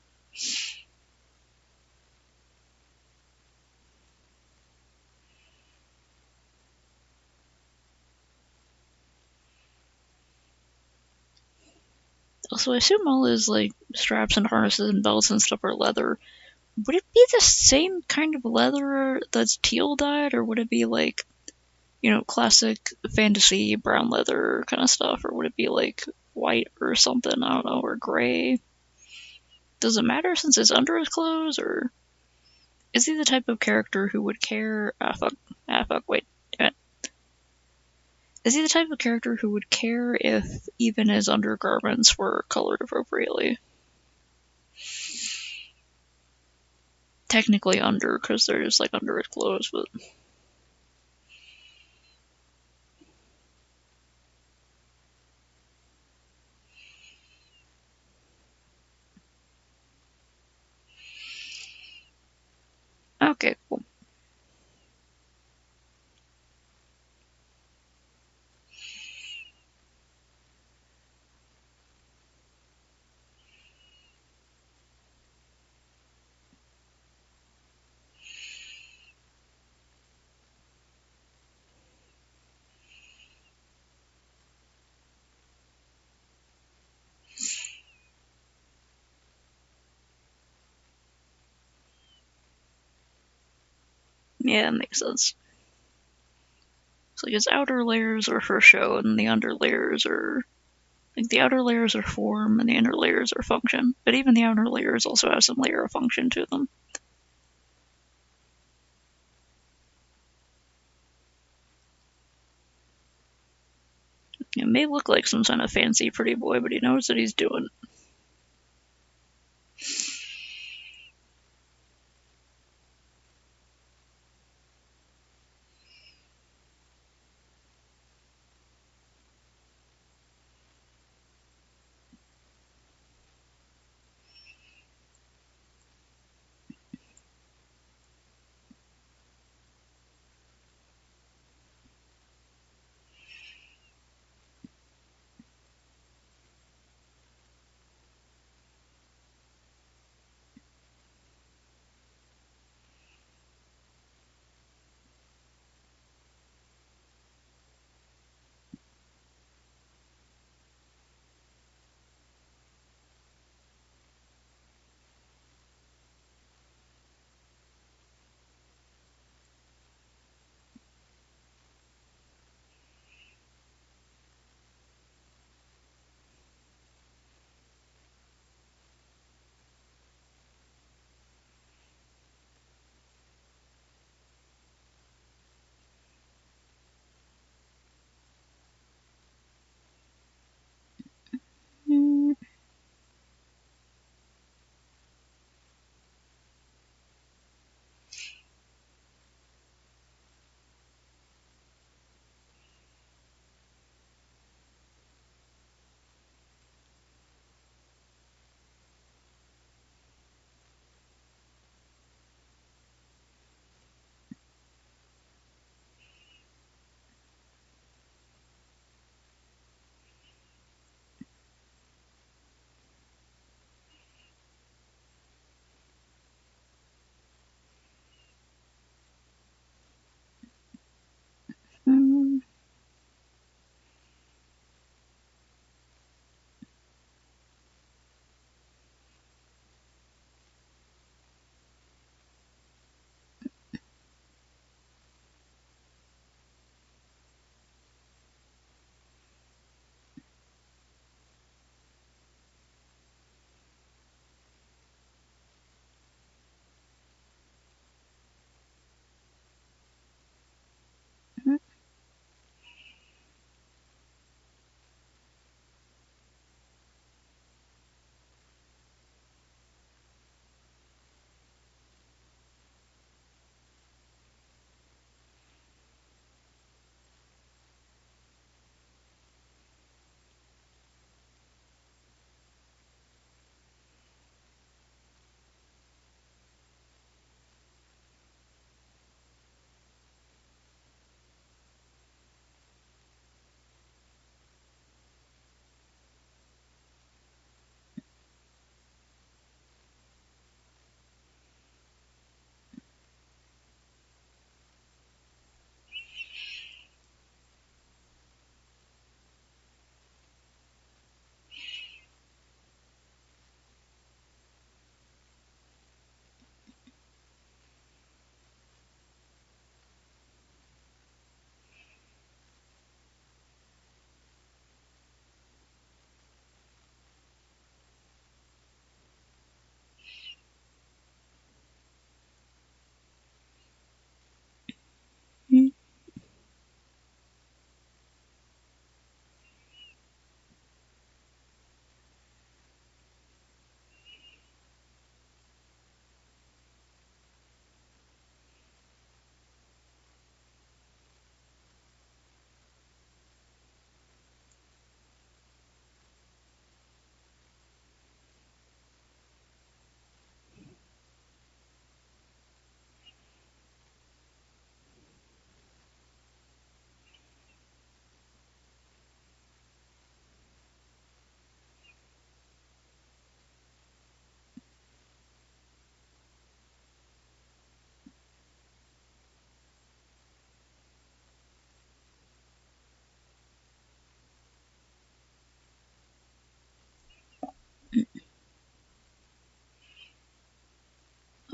Also, I assume all his like straps and harnesses and belts and stuff are leather. Would it be the same kind of leather that's teal dyed, or would it be like, you know, classic fantasy brown leather kind of stuff, or would it be like white or something? I don't know, or gray. Does it matter since it's under his clothes, or is he the type of character who would care? Wait. Damn it. Is he the type of character who would care if even his undergarments were colored appropriately? Technically under, because they're just like under his clothes, but. Okay, cool. Yeah, that makes sense. So his outer layers are for show, and the under layers are. Like, the outer layers are form, and the inner layers are function. But even the outer layers also have some layer of function to them. It may look like some kind of fancy pretty boy, but he knows what he's doing.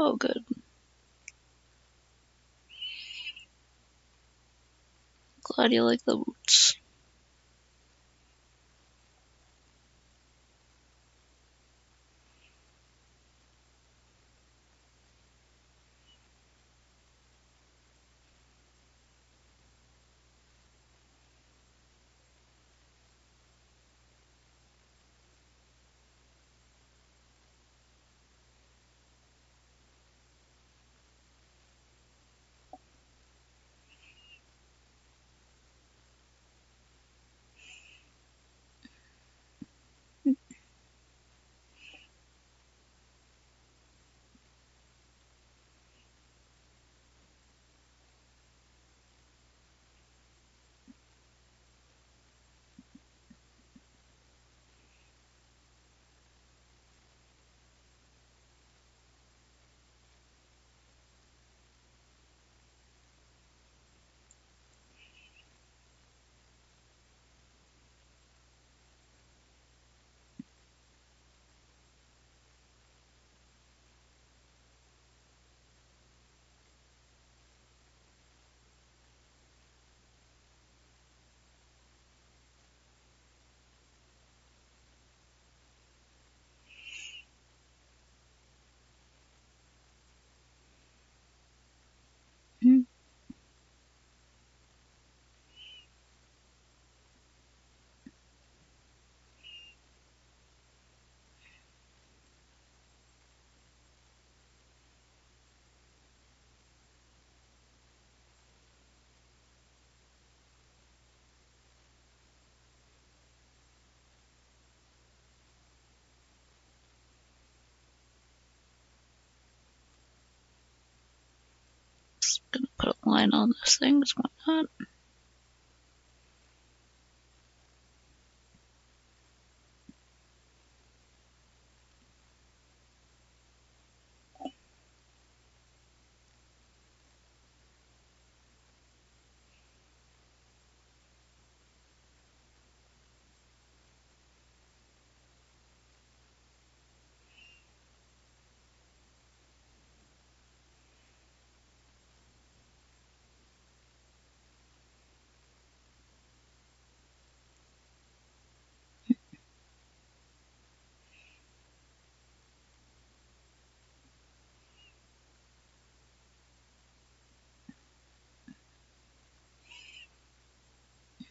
Oh, good. Glad you like the boots. Hmm. Just gonna put a line on this thing, why not?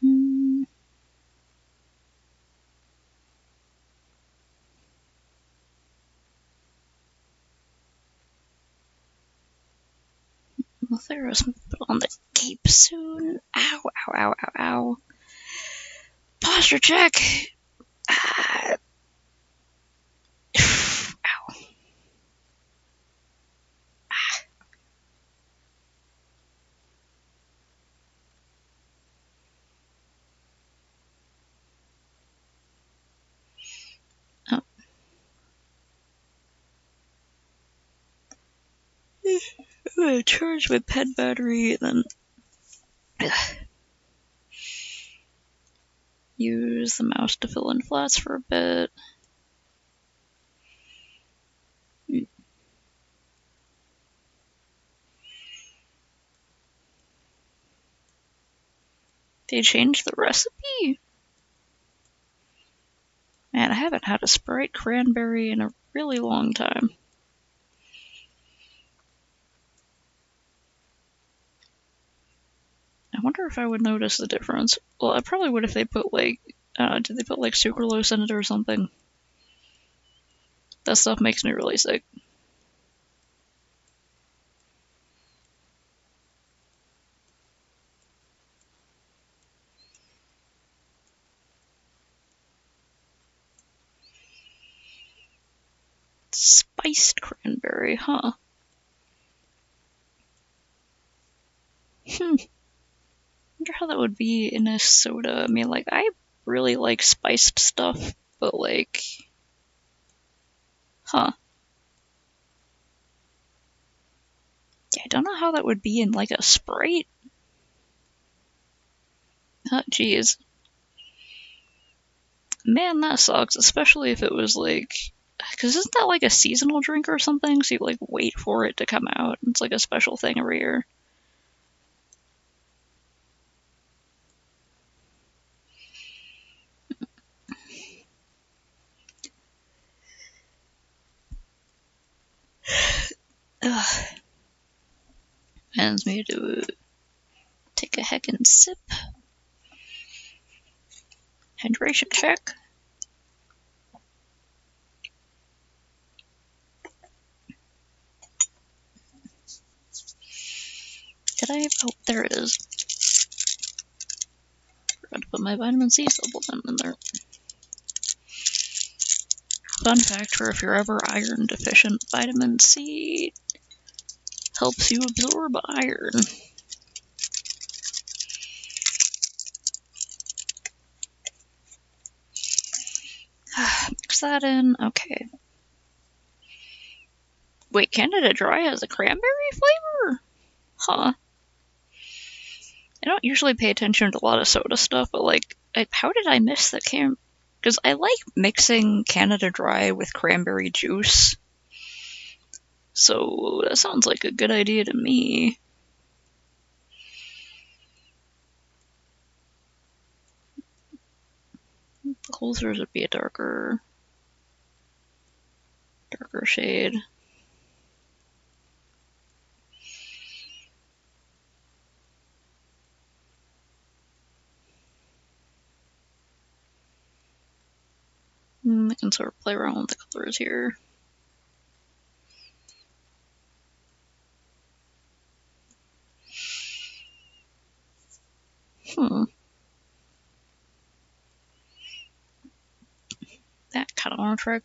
Hmm. Well, there's put on the cape soon. Ow, ow, ow, ow, ow. Posture check. Ah. Ow. Oh. I'm gonna charge my pen battery and then use the mouse to fill in flats for a bit. They changed the recipe? Man, I haven't had a Sprite cranberry in a really long time. I wonder if I would notice the difference. Well, I probably would if they put like, did they put like sucralose in it or something? That stuff makes me really sick. Spiced cranberry, huh? Wonder how that would be in a soda. I mean, like, I really like spiced stuff, but like, huh. Yeah, I don't know how that would be in like a Sprite. Oh, jeez. Man, that sucks, especially if it was like Because isn't that like a seasonal drink or something? So you like wait for it to come out. It's like a special thing every year. Ugh. Reminds me to take a heckin' sip. Hydration check. Did I? Oh, there it is. Forgot to put my vitamin C supplement in there. Fun fact for if you're ever iron deficient, vitamin C helps you absorb iron. Mix that in. Okay. Wait, Canada Dry has a cranberry flavor? Huh. I don't usually pay attention to a lot of soda stuff, but like, how did I miss the because I like mixing Canada Dry with cranberry juice. So that sounds like a good idea to me. Holzers would be a darker shade. I can sort of play around with the colors here. That kind of want to try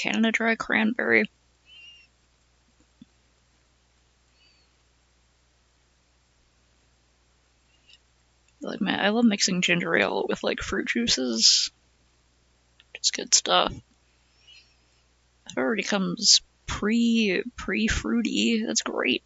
Canada Dry cranberry. Like, man, I love mixing ginger ale with like fruit juices. It's good stuff. It already comes pre-fruity. That's great.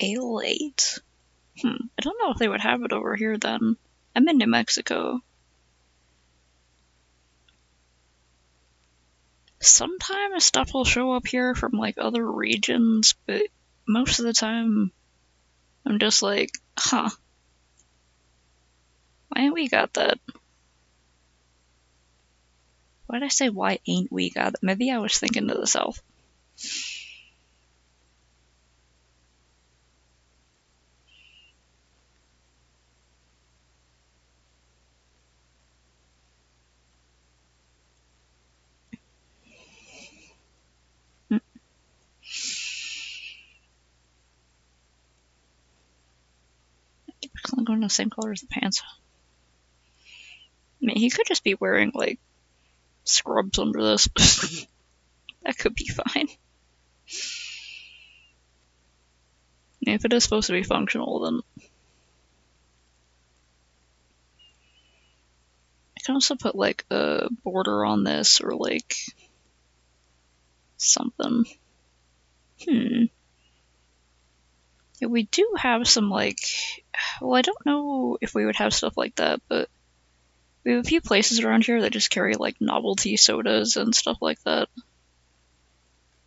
Ale 8? I don't know if they would have it over here then. I'm in New Mexico. Sometimes stuff will show up here from like other regions, but most of the time I'm just like, huh. Why ain't we got that? Why'd I say why ain't we got that? Maybe I was thinking to the south. I'm going the same color as the pants. I mean, he could just be wearing like scrubs under this. That could be fine. If it is supposed to be functional, then I can also put like a border on this or like something. Yeah, we do have some like Well, I don't know if we would have stuff like that, but we have a few places around here that just carry like novelty sodas and stuff like that.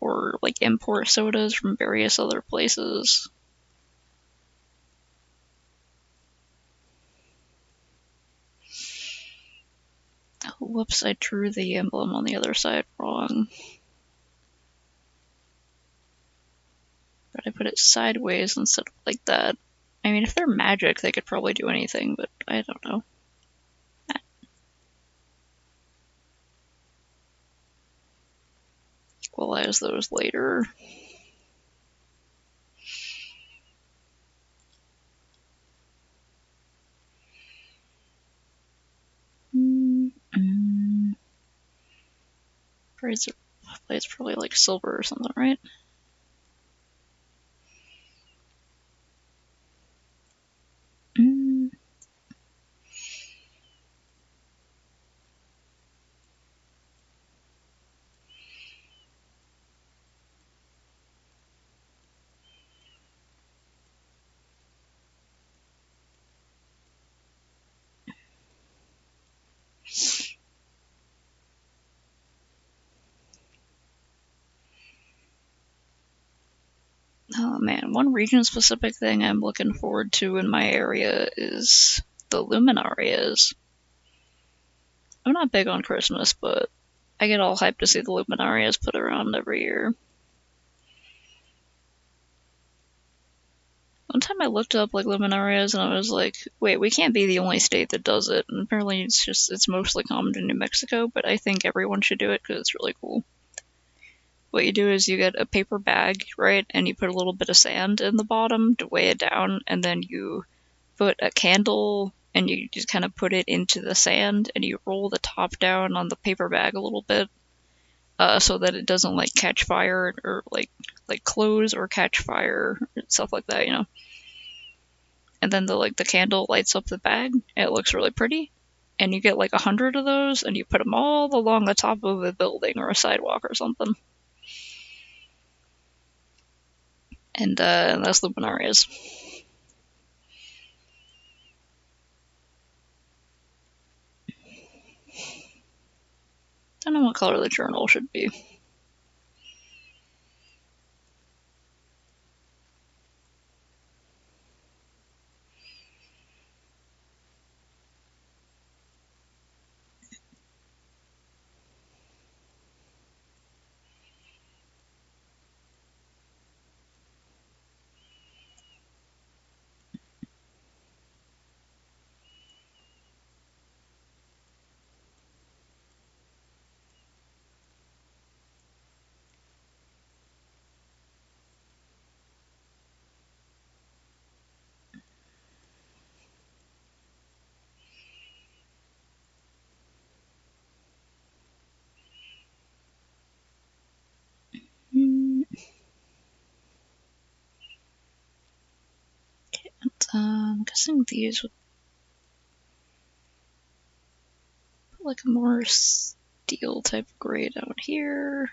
Or like import sodas from various other places. Oh, whoops, I drew the emblem on the other side wrong. But I put it sideways instead of like that. I mean, if they're magic, they could probably do anything, but I don't know. Equalize those later. Plate's probably like silver or something, right? Oh man, one region-specific thing I'm looking forward to in my area is the Luminarias. I'm not big on Christmas, but I get all hyped to see the Luminarias put around every year. One time I looked up like Luminarias and I was like, wait, we can't be the only state that does it. And apparently it's mostly common in New Mexico, but I think everyone should do it because it's really cool. What you do is you get a paper bag, right, and you put a little bit of sand in the bottom to weigh it down, and then you put a candle and you just kind of put it into the sand and you roll the top down on the paper bag a little bit so that it doesn't like catch fire or like close or catch fire and stuff like that, you know. And then the candle lights up the bag and it looks really pretty. And you get like 100 of those and you put them all along the top of a building or a sidewalk or something. And that's Luminarias. Don't know what color the journal should be. Okay, and, I'm guessing these would put like a more steel type gray down here.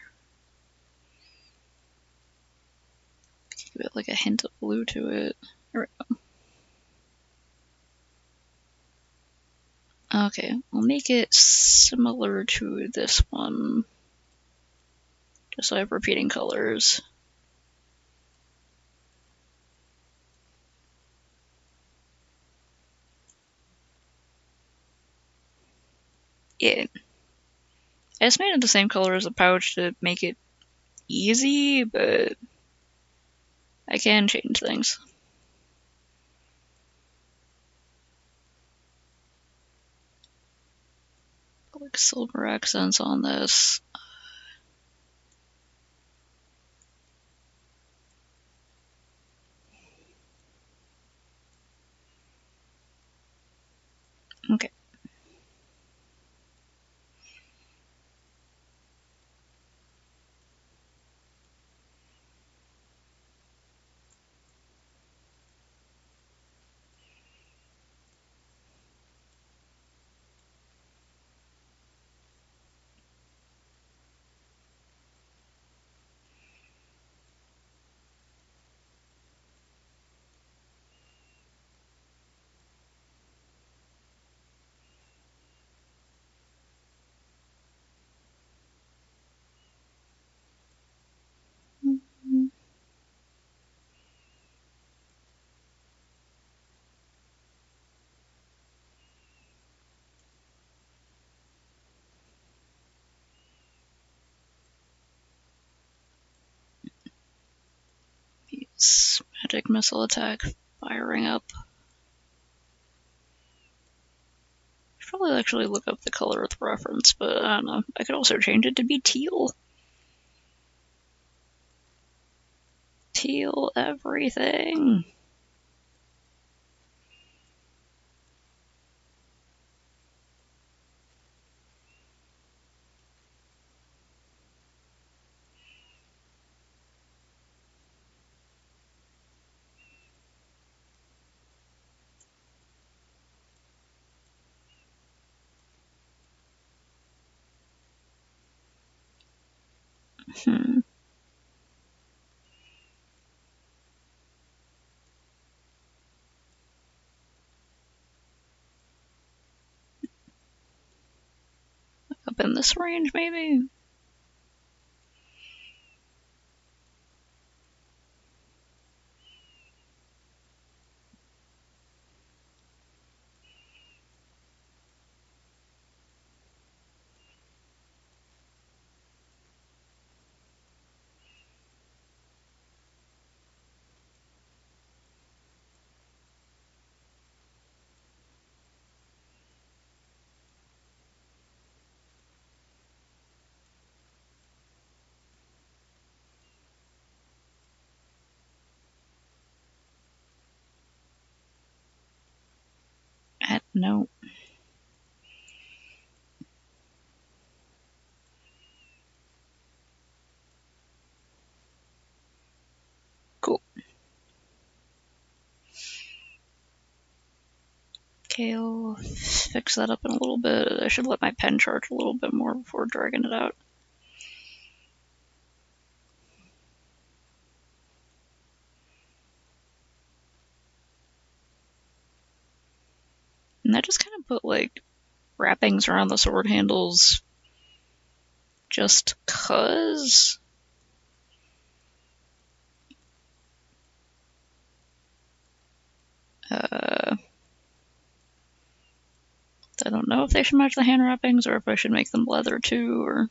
Give it like a hint of blue to it. There we go. Okay, I'll make it similar to this one. Just so I have repeating colors. Yeah. I just made it the same color as the pouch to make it easy, but I can change things. Put like silver accents on this. Okay. Magic missile attack firing up. I should probably actually look up the color of the reference, but I don't know. I could also change it to be teal. Teal everything. Up in this range, maybe? No. Cool. Okay, I'll fix that up in a little bit. I should let my pen charge a little bit more before dragging it out. And I just kind of put, like, wrappings around the sword handles just 'cause. I don't know if they should match the hand wrappings or if I should make them leather too, or...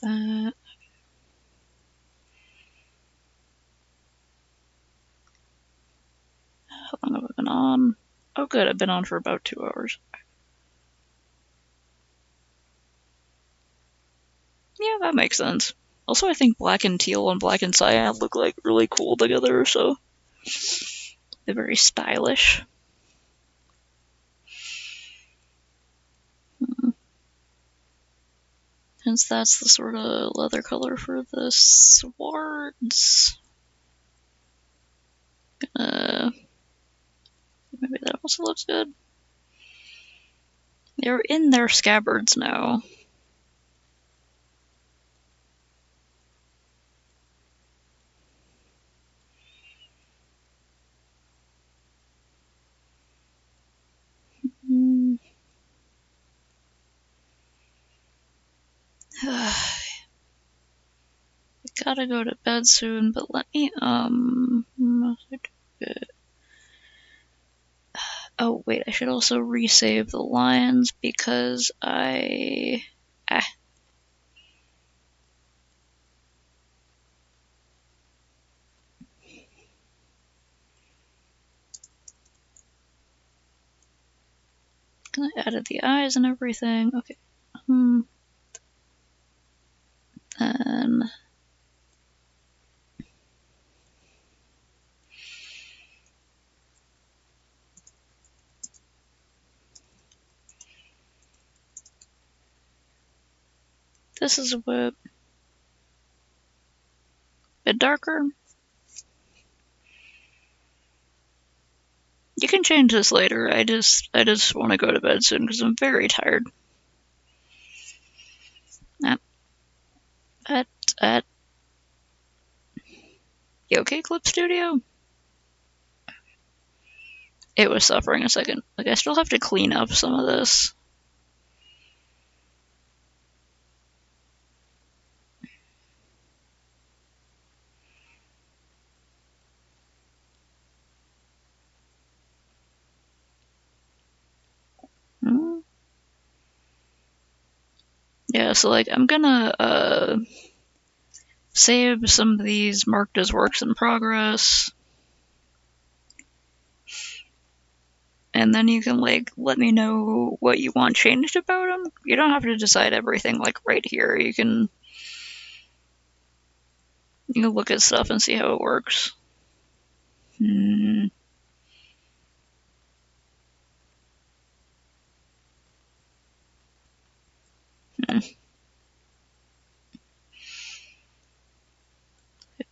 that. How long have I been on? Oh good, I've been on for about 2 hours. Yeah, that makes sense. Also, I think black and teal and black and cyan look like really cool together, so they're very stylish. Hence, that's the sort of leather color for the swords. Maybe that also looks good. They're in their scabbards now. I gotta go to bed soon, but let me, oh wait, I should also resave the lions because I I added the eyes and everything. Okay. Then this is a bit darker. You can change this later. I just want to go to bed soon because I'm very tired. You okay, Clip Studio? It was suffering a second. Like, I still have to clean up some of this. Yeah, so like I'm gonna save some of these marked as works in progress. And then you can like let me know what you want changed about them. You don't have to decide everything like right here. You can look at stuff and see how it works.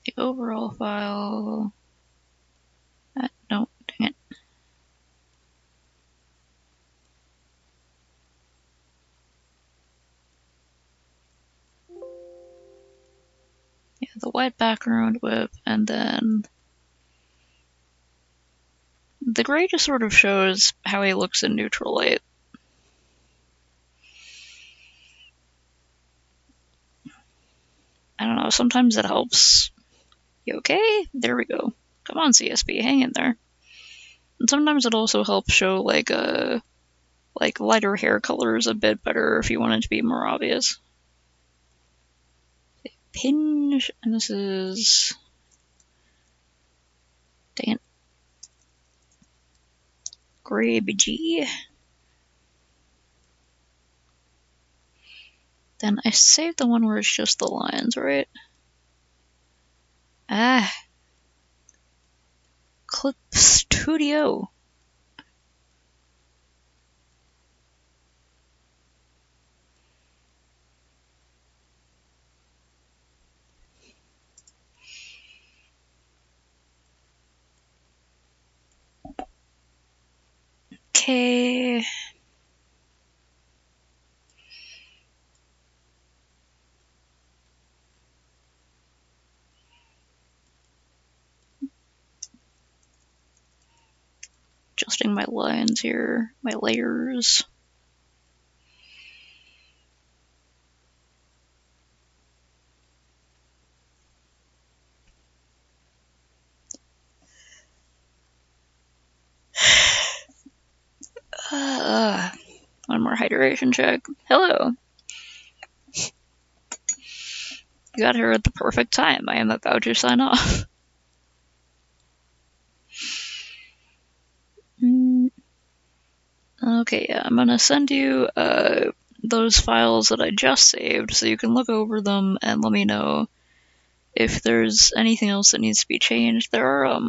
The overall file. No, dang it. Yeah, the white background whip, and then the gray just sort of shows how he looks in neutral light. I don't know, sometimes it helps. You okay? There we go. Come on, CSP, hang in there. And sometimes it also helps show like lighter hair colors a bit better if you want it to be more obvious. Pinge, and this is... dang it. Gray BG. Then I saved the one where it's just the lines, right? Clip Studio. Okay. Adjusting my lines here, my layers. One more hydration check. Hello. You got here at the perfect time. I am about to sign off. Okay, yeah, I'm gonna send you those files that I just saved so you can look over them and let me know if there's anything else that needs to be changed. There are,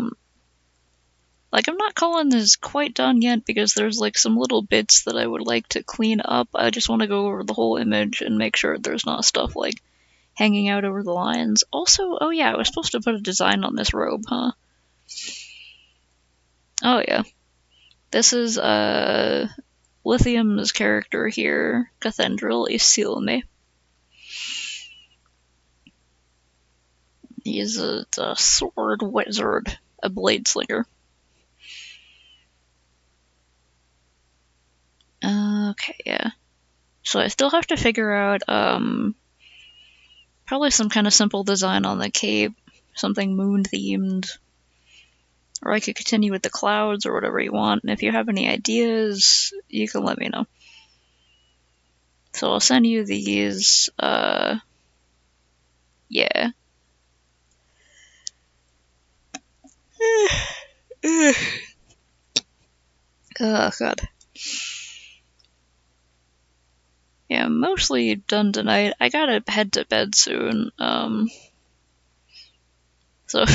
like, I'm not calling this quite done yet because there's like some little bits that I would like to clean up. I just want to go over the whole image and make sure there's not stuff like hanging out over the lines. Also, oh yeah, I was supposed to put a design on this robe, huh? Oh yeah. This is, Lithium's character here, Cathedral Isilme. He's a sword wizard, a blade slinger. Okay, yeah. So I still have to figure out, probably some kind of simple design on the cape, something moon-themed. Or I could continue with the clouds or whatever you want, and if you have any ideas, you can let me know. So I'll send you these, yeah. Oh, God. Yeah, I'm mostly done tonight. I gotta head to bed soon. So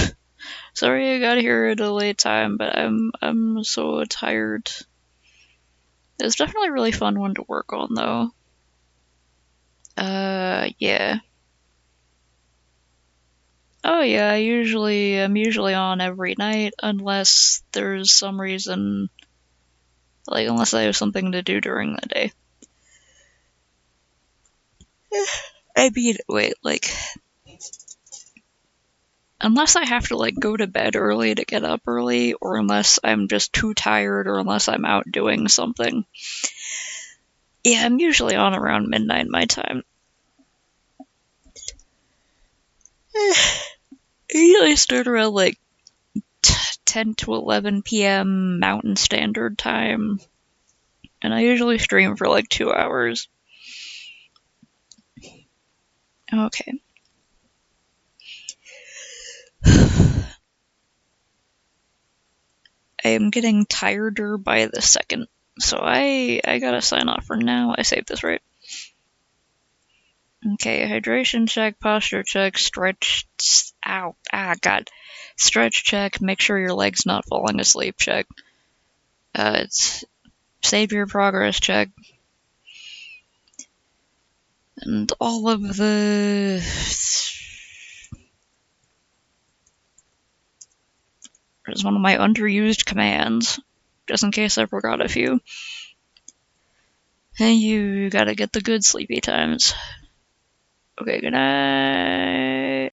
sorry I got here at a late time, but I'm so tired. It's definitely a really fun one to work on, though. Yeah. Oh yeah, I'm usually on every night unless there's some reason, like unless I have something to do during the day. I mean, wait, like unless I have to like go to bed early to get up early, or unless I'm just too tired, or unless I'm out doing something. Yeah, I'm usually on around midnight my time. I usually start around like 10 to 11 p.m. Mountain Standard Time, and I usually stream for like 2 hours. Okay. I am getting tireder by the second, so I gotta sign off for now. I saved this right. Okay, hydration check, posture check, stretch. Ow. God. Stretch check, make sure your leg's not falling asleep check. It's save your progress check. And all of the. There's one of my underused commands, just in case I forgot a few. And you gotta get the good sleepy times. Okay, good night.